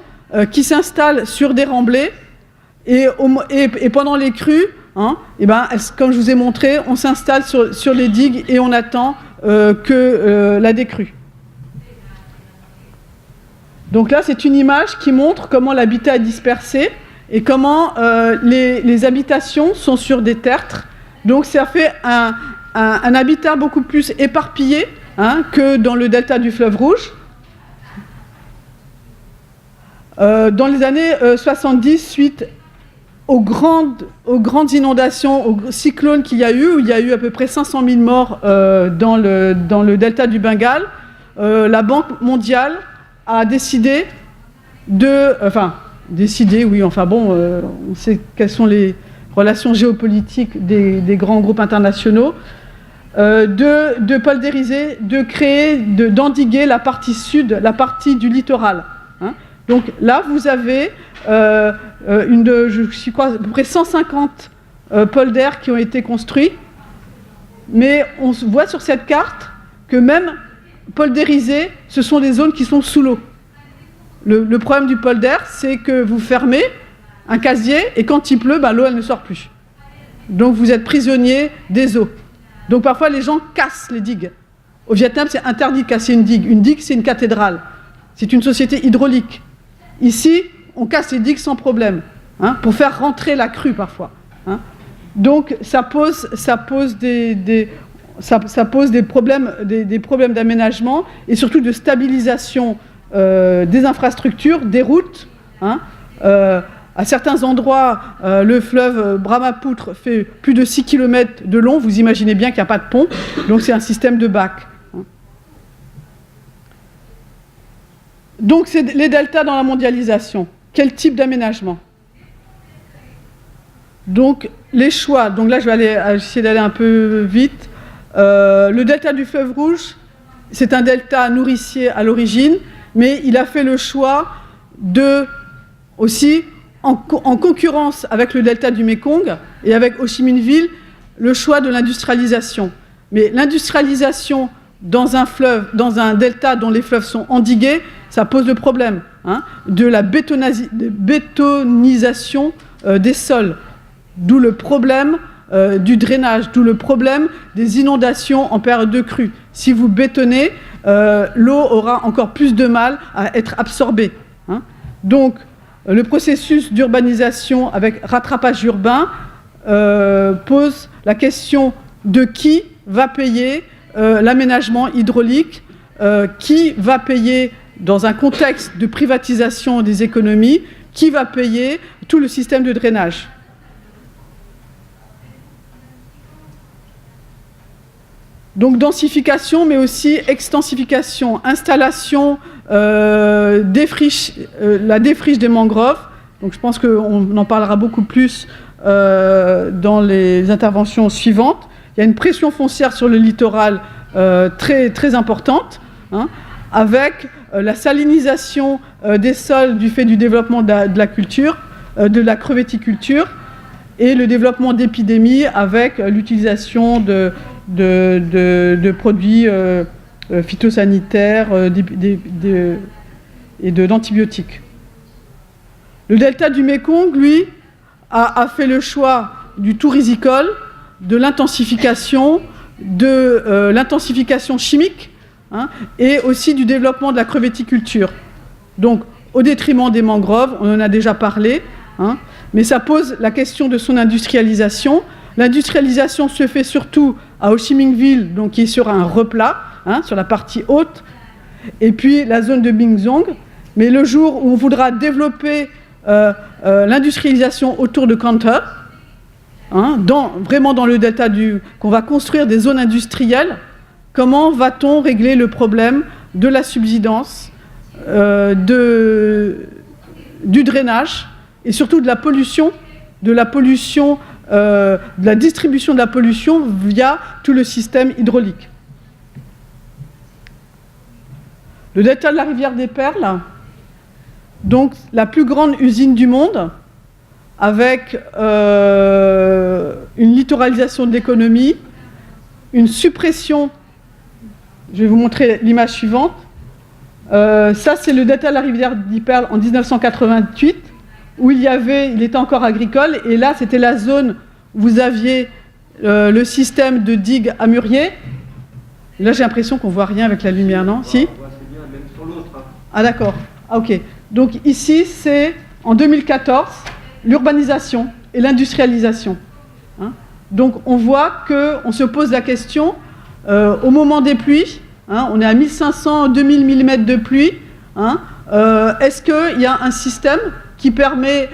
qui s'installent sur des remblais, et pendant les crues, hein, comme je vous ai montré, on s'installe sur les digues et on attend que la décrue. Donc là, c'est une image qui montre comment l'habitat est dispersé et comment les habitations sont sur des tertres. Donc ça fait un habitat beaucoup plus éparpillé, hein, que dans le delta du fleuve Rouge. Dans les années 70, suite aux grandes inondations, aux cyclones qu'il y a eu, où il y a eu à peu près 500 000 morts dans le delta du Bengale, la Banque mondiale a décidé on sait quelles sont les relations géopolitiques des grands groupes internationaux, de poldériser, d'endiguer la partie sud, la partie du littoral. Hein. Donc là, vous avez je crois, à peu près 150 polders qui ont été construits, mais on voit sur cette carte que même poldérisées, ce sont des zones qui sont sous l'eau. Le problème du polder, c'est que vous fermez un casier et quand il pleut, l'eau, elle ne sort plus. Donc vous êtes prisonnier des eaux. Donc parfois, les gens cassent les digues. Au Vietnam, c'est interdit de casser une digue. Une digue, c'est une cathédrale. C'est une société hydraulique. Ici, on casse les digues sans problème, hein, pour faire rentrer la crue parfois. Hein. Donc ça pose des problèmes d'aménagement et surtout de stabilisation des infrastructures, des routes. Hein. À certains endroits, le fleuve Brahmapoutre fait plus de 6 km de long. Vous imaginez bien qu'il n'y a pas de pont. Donc c'est un système de bac. Hein. Donc c'est les deltas dans la mondialisation. Quel type d'aménagement? Donc les choix. Donc là, je vais essayer d'aller un peu vite. Le delta du fleuve Rouge, c'est un delta nourricier à l'origine, mais il a fait le choix aussi, en concurrence avec le delta du Mekong et avec Ho Chi Minh Ville, le choix de l'industrialisation. Mais l'industrialisation dans un delta dont les fleuves sont endigués, ça pose le problème, hein, de la bétonisation des sols, d'où le problème du drainage, d'où le problème des inondations en période de crue. Si vous bétonnez, l'eau aura encore plus de mal à être absorbée. Hein. Donc, le processus d'urbanisation avec rattrapage urbain pose la question de qui va payer l'aménagement hydraulique, qui va payer dans un contexte de privatisation des économies, qui va payer tout le système de drainage. Donc densification, mais aussi extensification, installation, la défriche des mangroves. Donc je pense qu'on en parlera beaucoup plus dans les interventions suivantes. Il y a une pression foncière sur le littoral très, très importante, hein, avec la salinisation des sols du fait du développement de la culture, de la crevetticulture, et le développement d'épidémies avec l'utilisation de produits phytosanitaires et d'antibiotiques. Le delta du Mekong, lui, a fait le choix du tout risicole, de l'intensification chimique, hein, et aussi du développement de la crevetticulture. Donc, au détriment des mangroves, on en a déjà parlé, hein, mais ça pose la question de son industrialisation. L'industrialisation se fait surtout à Ho Chi Minh Ville, donc qui est sur un replat, hein, sur la partie haute, et puis la zone de Binh Duong. Mais le jour où on voudra développer l'industrialisation autour de Can Tho, hein, vraiment dans le delta qu'on va construire des zones industrielles, comment va-t-on régler le problème de la subsidence, du drainage et surtout de la pollution, de la distribution de la pollution via tout le système hydraulique. Le delta de la rivière des Perles, donc la plus grande usine du monde, avec une littoralisation de l'économie, une suppression. Je vais vous montrer l'image suivante. Ça, c'est le delta de la rivière des Perles en 1988, où il était encore agricole, et là, c'était la zone où vous aviez le système de digues à mûrier. Là, j'ai l'impression qu'on ne voit rien avec la lumière, non? Si? Ah, d'accord. Ah, ok. Donc ici, c'est en 2014, l'urbanisation et l'industrialisation. Hein, donc on voit qu'on se pose la question, au moment des pluies, hein, on est à 1500, 2000 mm de pluie, hein, est-ce qu'il y a un système qui permet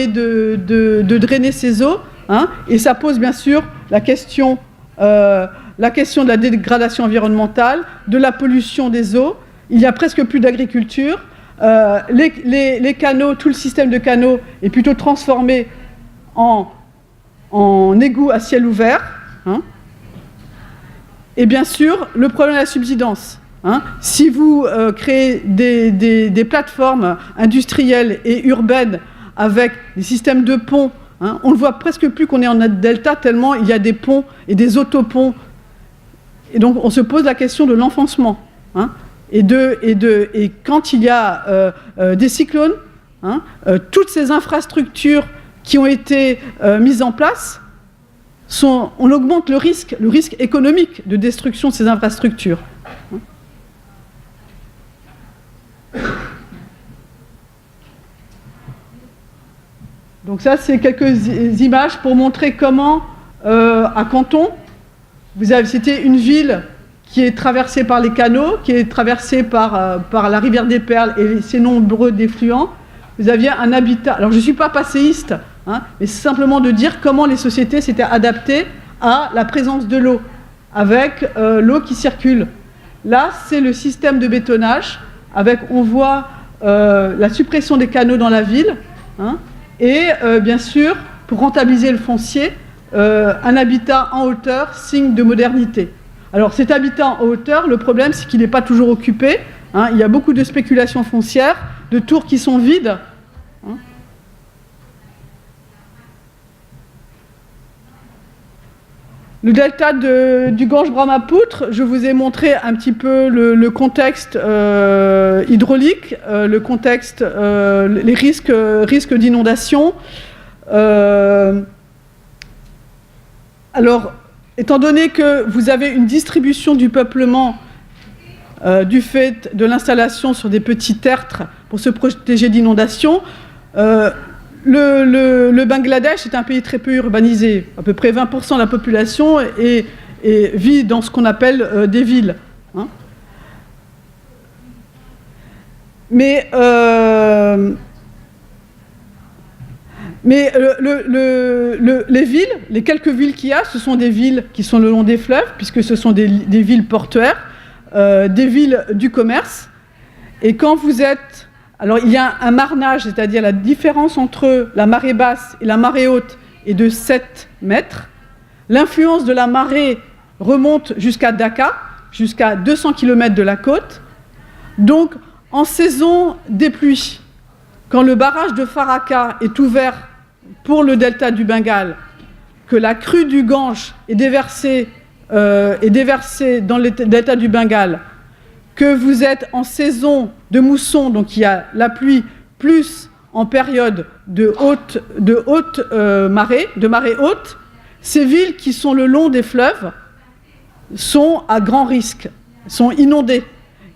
de drainer ces eaux, hein, et ça pose bien sûr la question de la dégradation environnementale, de la pollution des eaux. Il n'y a presque plus d'agriculture. Les canaux, tout le système de canaux est plutôt transformé en égouts à ciel ouvert. Hein. Et bien sûr, le problème de la subsidence. Hein. Si vous créez des plateformes industrielles et urbaines avec des systèmes de ponts, hein, on ne voit presque plus qu'on est en delta tellement il y a des ponts et des autoponts. Et donc on se pose la question de l'enfoncement. Hein. Et quand il y a des cyclones, hein, toutes ces infrastructures qui ont été mises en place, on augmente le risque économique de destruction de ces infrastructures. Donc ça, c'est quelques images pour montrer comment, à Canton, c'était une ville qui est traversée par les canaux, qui est traversée par la rivière des Perles et ses nombreux défluents. Vous aviez un habitat. Alors je ne suis pas passéiste, hein, mais c'est simplement de dire comment les sociétés s'étaient adaptées à la présence de l'eau, avec l'eau qui circule. Là, c'est le système de bétonnage, on voit la suppression des canaux dans la ville, hein, et bien sûr, pour rentabiliser le foncier, un habitat en hauteur, signe de modernité. Alors cet habitat en hauteur, le problème c'est qu'il n'est pas toujours occupé, hein, il y a beaucoup de spéculations foncières, de tours qui sont vides. Hein. Le delta du Gange-Brahmapoutre, je vous ai montré un petit peu le contexte hydraulique, le contexte, les risques d'inondation. Alors, étant donné que vous avez une distribution du peuplement du fait de l'installation sur des petits tertres pour se protéger d'inondations, le Bangladesh est un pays très peu urbanisé. À peu près 20% de la population vit dans ce qu'on appelle des villes. Hein. Mais les villes, les quelques villes qu'il y a, ce sont des villes qui sont le long des fleuves, puisque ce sont des villes portuaires, des villes du commerce. Et quand vous êtes... Alors il y a un marnage, c'est-à-dire la différence entre la marée basse et la marée haute est de 7 mètres. L'influence de la marée remonte jusqu'à Dhaka, jusqu'à 200 km de la côte. Donc en saison des pluies, quand le barrage de Farakka est ouvert pour le delta du Bengale, que la crue du Gange est déversée dans le delta du Bengale, que vous êtes en saison de mousson, donc il y a la pluie, plus en période de marée haute, ces villes qui sont le long des fleuves sont à grand risque, sont inondées.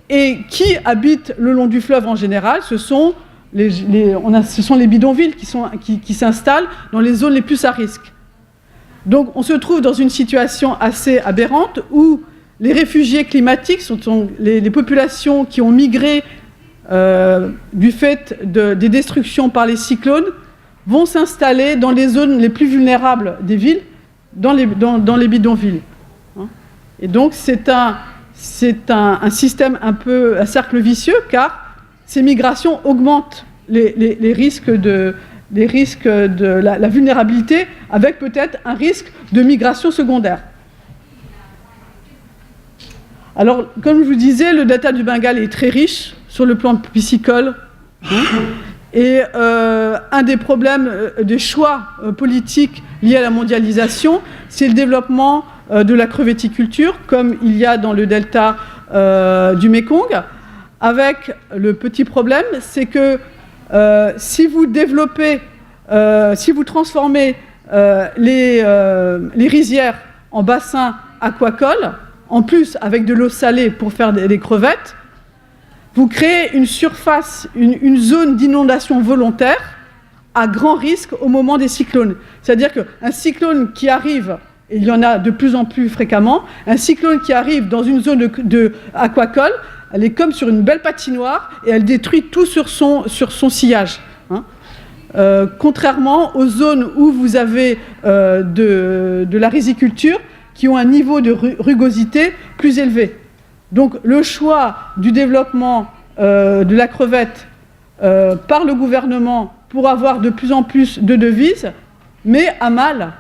Et qui habitent le long du fleuve en général? Ce sont les bidonvilles qui s'installent dans les zones les plus à risque. Donc on se trouve dans une situation assez aberrante où les réfugiés climatiques sont les populations qui ont migré du fait des destructions par les cyclones vont s'installer dans les zones les plus vulnérables des villes, dans les bidonvilles. Et donc c'est un système un cercle vicieux, car ces migrations augmentent les risques de la vulnérabilité, avec peut-être un risque de migration secondaire. Alors, comme je vous disais, le delta du Bengale est très riche sur le plan piscicole. Et un des problèmes des choix politiques liés à la mondialisation, c'est le développement de la crevetticulture, comme il y a dans le delta du Mékong, avec le petit problème, c'est que si vous transformez les rizières en bassins aquacoles, en plus avec de l'eau salée pour faire des crevettes, vous créez une surface, une zone d'inondation volontaire à grand risque au moment des cyclones. C'est-à-dire qu'un cyclone qui arrive, et il y en a de plus en plus fréquemment, un cyclone qui arrive dans une zone de aquacole, elle est comme sur une belle patinoire et elle détruit tout sur son sillage. Contrairement aux zones où vous avez de la riziculture qui ont un niveau de rugosité plus élevé. Donc le choix du développement de la crevette par le gouvernement pour avoir de plus en plus de devises met à mal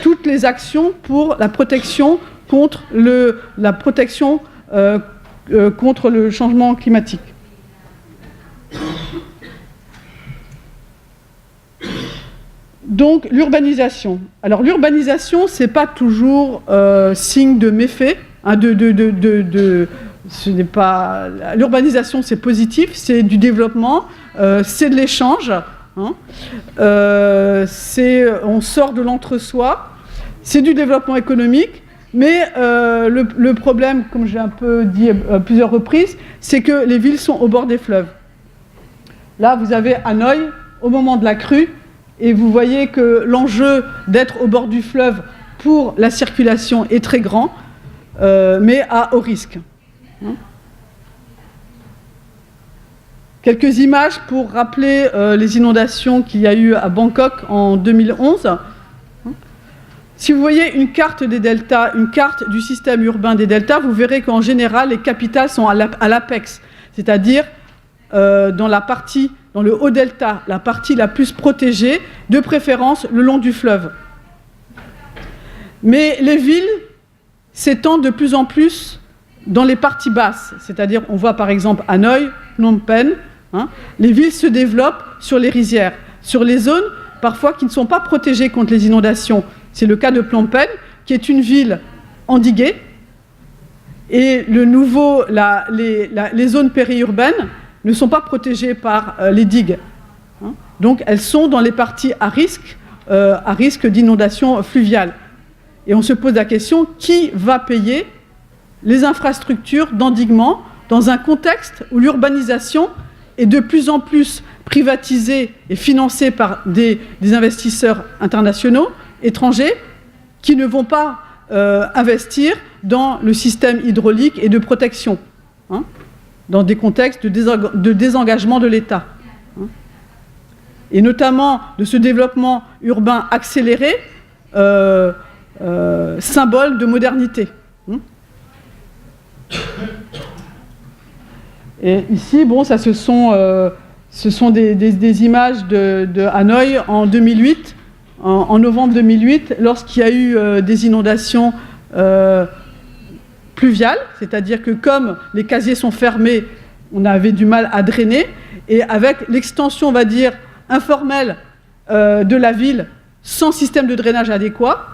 toutes les actions pour la protection contre le changement climatique. Donc l'urbanisation. Alors l'urbanisation, c'est pas toujours signe de méfait. Ce n'est pas l'urbanisation, c'est positif, c'est du développement, c'est de l'échange. On sort de l'entre-soi, c'est du développement économique, mais le problème, comme j'ai un peu dit à plusieurs reprises, c'est que les villes sont au bord des fleuves. Là, vous avez Hanoï au moment de la crue, et vous voyez que l'enjeu d'être au bord du fleuve pour la circulation est très grand, mais à haut risque. Quelques images pour rappeler les inondations qu'il y a eu à Bangkok en 2011. Si vous voyez une carte des deltas, une carte du système urbain des deltas, vous verrez qu'en général, les capitales sont à l'apex, c'est-à-dire dans le haut delta, la partie la plus protégée, de préférence le long du fleuve. Mais les villes s'étendent de plus en plus dans les parties basses, c'est-à-dire on voit par exemple Hanoï, Phnom Penh, les villes se développent sur les rizières, sur les zones parfois qui ne sont pas protégées contre les inondations. C'est le cas de Phnom Penh, qui est une ville endiguée, et les zones périurbaines ne sont pas protégées par les digues. Donc elles sont dans les parties à risque d'inondation fluviale. Et on se pose la question, qui va payer les infrastructures d'endiguement dans un contexte où l'urbanisation est de plus en plus privatisée et financée par des investisseurs internationaux, étrangers, qui ne vont pas investir dans le système hydraulique et de protection, dans des contextes de désengagement de l'État. Et notamment de ce développement urbain accéléré, symbole de modernité. Et ici, ce sont des images de Hanoï en 2008, en novembre 2008, lorsqu'il y a eu des inondations pluviales, c'est-à-dire que comme les casiers sont fermés, on avait du mal à drainer, et avec l'extension, on va dire, informelle de la ville, sans système de drainage adéquat,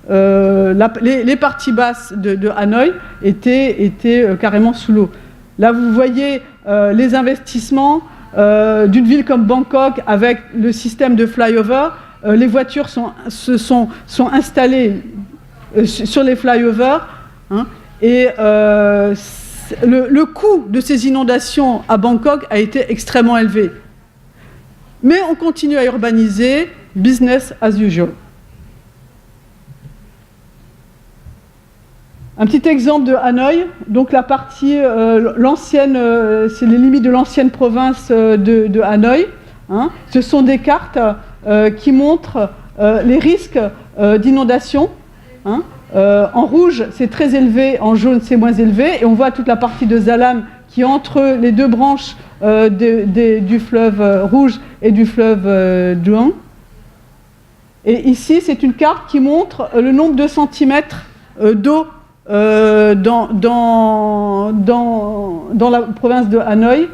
les parties basses de Hanoï étaient carrément sous l'eau. Là, vous voyez les investissements d'une ville comme Bangkok avec le système de flyover. Les voitures sont installées sur les flyovers, hein, et le coût de ces inondations à Bangkok a été extrêmement élevé. Mais on continue à urbaniser, business as usual. Un petit exemple de Hanoï, donc la partie, l'ancienne, c'est les limites de l'ancienne province de Hanoï, hein. Ce sont des cartes qui montrent les risques d'inondation, hein. En rouge, c'est très élevé, en jaune, c'est moins élevé, et on voit toute la partie de Zalam qui est entre les deux branches du fleuve Rouge et du fleuve Duang. Et ici, c'est une carte qui montre le nombre de centimètres d'eau dans la province de Hanoï.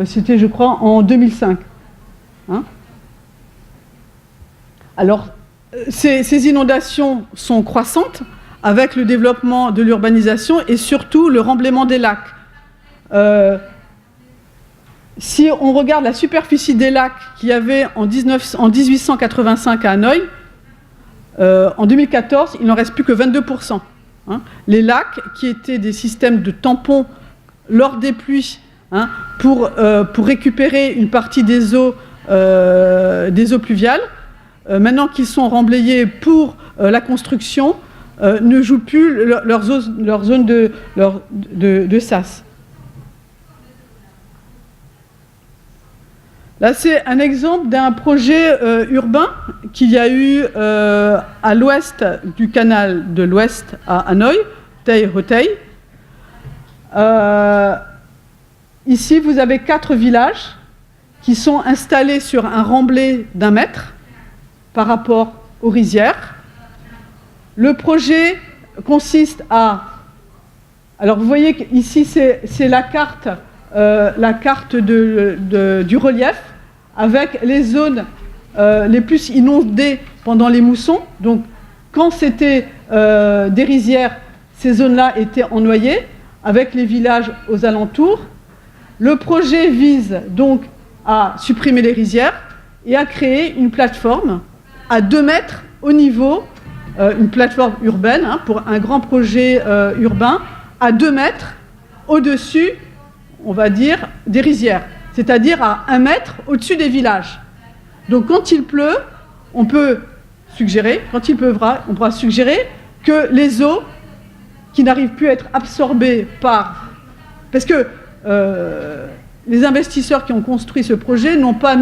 C'était, je crois, en 2005. Hein. Alors, ces inondations sont croissantes avec le développement de l'urbanisation et surtout le remblaiement des lacs. Si on regarde la superficie des lacs qu'il y avait en 1885 à Hanoï, en 2014, il n'en reste plus que 22%. Hein. Les lacs, qui étaient des systèmes de tampons lors des pluies, hein, pour récupérer une partie des eaux pluviales, maintenant qu'ils sont remblayés pour la construction, ne jouent plus leur zone de sas. Là, c'est un exemple d'un projet urbain qu'il y a eu à l'ouest du canal de l'Ouest à Hanoï, Tay Hotei. Ici, vous avez 4 villages qui sont installés sur un remblai d'1 mètre par rapport aux rizières. Le projet consiste à... Alors, vous voyez qu'ici, c'est la carte du relief avec les zones les plus inondées pendant les moussons. Donc, quand c'était des rizières, ces zones-là étaient ennoyées avec les villages aux alentours. Le projet vise donc à supprimer les rizières et à créer une plateforme à 2 mètres au niveau, une plateforme urbaine, hein, pour un grand projet urbain, à 2 mètres au-dessus, on va dire, des rizières, c'est-à-dire à 1 mètre au-dessus des villages. Donc quand il pleut, on peut suggérer, quand il pleuvra, on pourra suggérer que les eaux qui n'arrivent plus à être absorbées par... Parce que les investisseurs qui ont construit ce projet n'ont pas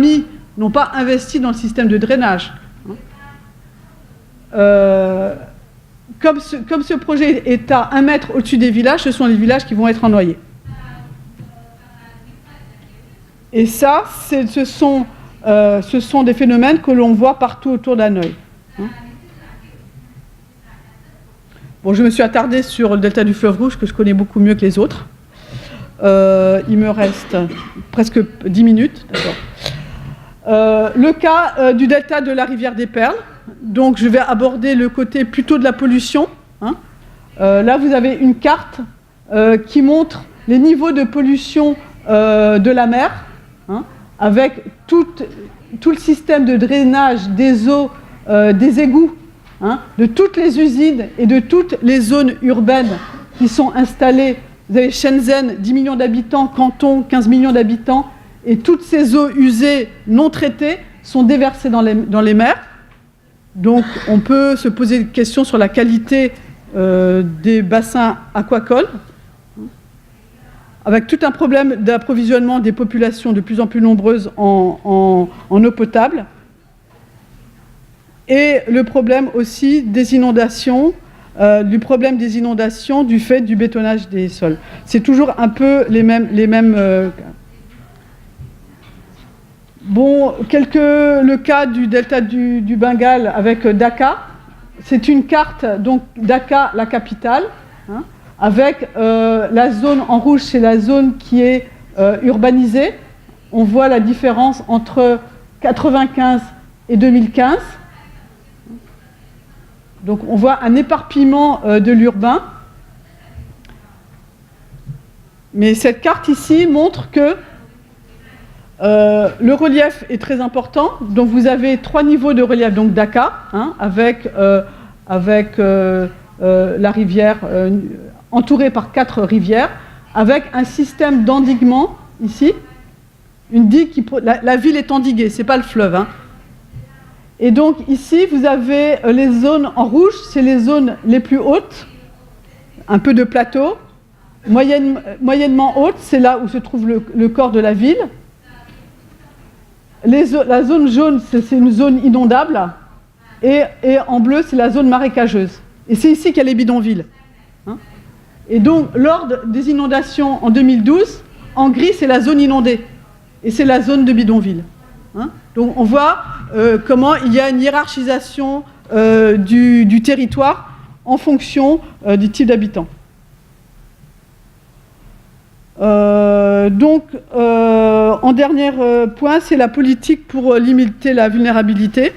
investi dans le système de drainage. Comme ce projet est à 1 mètre au-dessus des villages, ce sont les villages qui vont être ennoyés. Et ça, ce sont des phénomènes que l'on voit partout autour d'Hanoï. Bon, je me suis attardée sur le delta du fleuve Rouge, que je connais beaucoup mieux que les autres. Il me reste presque 10 minutes. Le cas du delta de la rivière des Perles. Donc, je vais aborder le côté plutôt de la pollution. Hein. Là, vous avez une carte qui montre les niveaux de pollution de la mer, hein, avec tout le système de drainage des eaux, des égouts, hein, de toutes les usines et de toutes les zones urbaines qui sont installées. Vous avez Shenzhen, 10 millions d'habitants, Canton, 15 millions d'habitants, et toutes ces eaux usées non traitées sont déversées dans les mers. Donc, on peut se poser des questions sur la qualité des bassins aquacoles, avec tout un problème d'approvisionnement des populations de plus en plus nombreuses en eau potable, et le problème aussi des inondations, du fait du bétonnage des sols. C'est toujours un peu les mêmes Bon, le cas du delta du Bengale avec Dhaka. C'est une carte, donc Dhaka, la capitale, hein, avec la zone en rouge, c'est la zone qui est urbanisée. On voit la différence entre 1995 et 2015. Donc on voit un éparpillement de l'urbain. Mais cette carte ici montre que Le relief est très important. Donc vous avez 3 niveaux de relief, donc Dakar, avec la rivière entourée par 4 rivières, avec un système d'endiguement ici. Une digue la ville est endiguée, c'est pas le fleuve. Et donc ici, vous avez les zones en rouge, c'est les zones les plus hautes, un peu de plateau. Moyennement haute, c'est là où se trouve le corps de la ville. La zone jaune, c'est une zone inondable. Et en bleu, c'est la zone marécageuse. Et c'est ici qu'il y a les bidonvilles. Et donc, lors des inondations en 2012, en gris, c'est la zone inondée. Et c'est la zone de bidonville. Donc, on voit comment il y a une hiérarchisation du territoire en fonction du type d'habitants. En dernier point, c'est la politique pour limiter la vulnérabilité.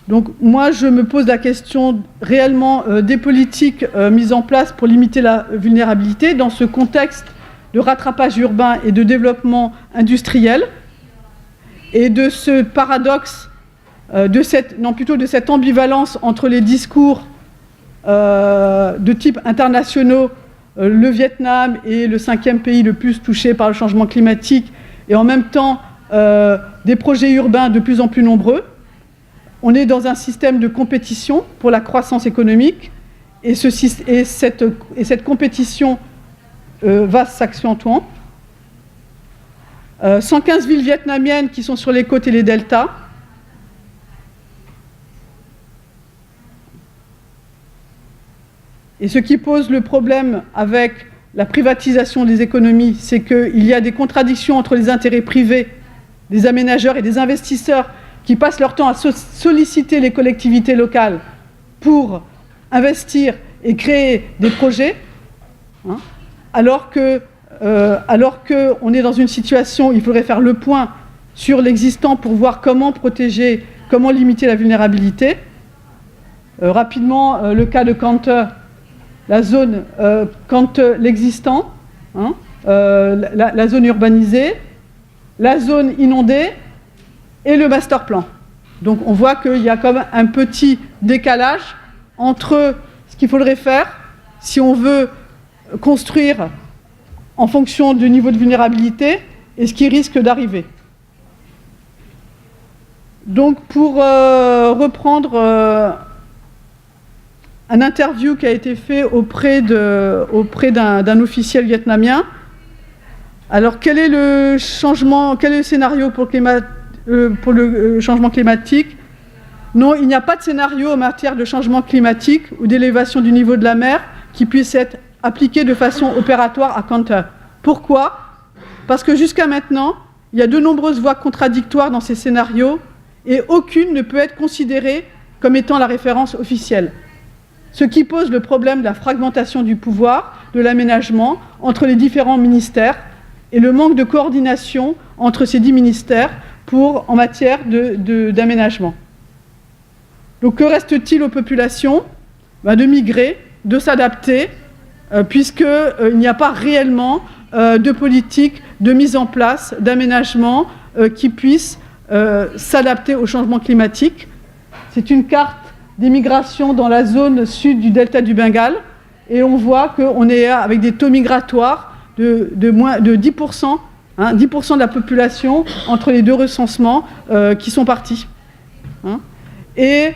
Donc moi, je me pose la question réellement des politiques mises en place pour limiter la vulnérabilité dans ce contexte de rattrapage urbain et de développement industriel, et de ce paradoxe, de cette ambivalence entre les discours de type internationaux, le Vietnam est le 5e pays le plus touché par le changement climatique, et en même temps des projets urbains de plus en plus nombreux. On est dans un système de compétition pour la croissance économique, et cette compétition va s'accentuant. 115 villes vietnamiennes qui sont sur les côtes et les deltas. Et ce qui pose le problème avec la privatisation des économies, c'est qu'il y a des contradictions entre les intérêts privés des aménageurs et des investisseurs qui passent leur temps à solliciter les collectivités locales pour investir et créer des projets, alors qu'on est dans une situation où il faudrait faire le point sur l'existant pour voir comment protéger, comment limiter la vulnérabilité. Rapidement, le cas de Canter, la zone l'existant, la zone urbanisée, la zone inondée et le master plan. Donc on voit qu'il y a comme un petit décalage entre ce qu'il faudrait faire si on veut construire en fonction du niveau de vulnérabilité et ce qui risque d'arriver. Donc pour reprendre un interview qui a été fait auprès d'un officiel vietnamien. Alors quel est le scénario pour le changement climatique? Non, il n'y a pas de scénario en matière de changement climatique ou d'élévation du niveau de la mer qui puisse être appliqué de façon opératoire à Canter. Pourquoi? Parce que jusqu'à maintenant, il y a de nombreuses voix contradictoires dans ces scénarios et aucune ne peut être considérée comme étant la référence officielle. Ce qui pose le problème de la fragmentation du pouvoir, de l'aménagement entre les différents ministères et le manque de coordination entre ces 10 ministères en matière d'aménagement. Donc que reste-t-il aux populations? De migrer, de s'adapter, puisqu'il n'y a pas réellement de politique de mise en place, d'aménagement qui puisse s'adapter au changement climatique. C'est une carte des migrations dans la zone sud du delta du Bengale, et on voit qu'on est avec des taux migratoires de 10%, 10% de la population entre les deux recensements qui sont partis. Et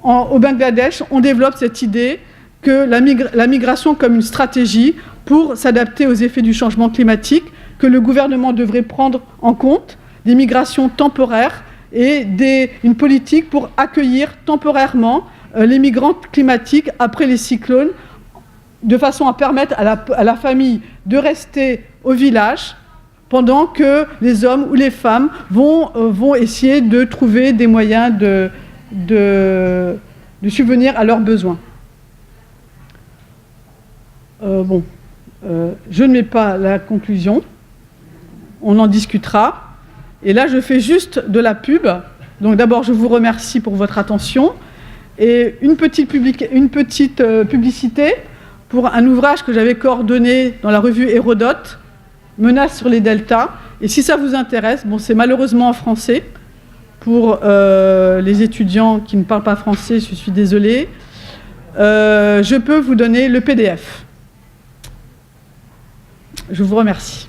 au Bangladesh, on développe cette idée que la migration comme une stratégie pour s'adapter aux effets du changement climatique, que le gouvernement devrait prendre en compte, des migrations temporaires et une politique pour accueillir temporairement les migrants climatiques après les cyclones, de façon à permettre à la famille de rester au village pendant que les hommes ou les femmes vont essayer de trouver des moyens de subvenir à leurs besoins. Je ne mets pas la conclusion, on en discutera. Et là, je fais juste de la pub. Donc d'abord, je vous remercie pour votre attention. Et une petite publicité pour un ouvrage que j'avais coordonné dans la revue Hérodote, menace sur les deltas. Et si ça vous intéresse, bon, c'est malheureusement en français. Pour les étudiants qui ne parlent pas français, je suis désolée. Je peux vous donner le PDF. Je vous remercie.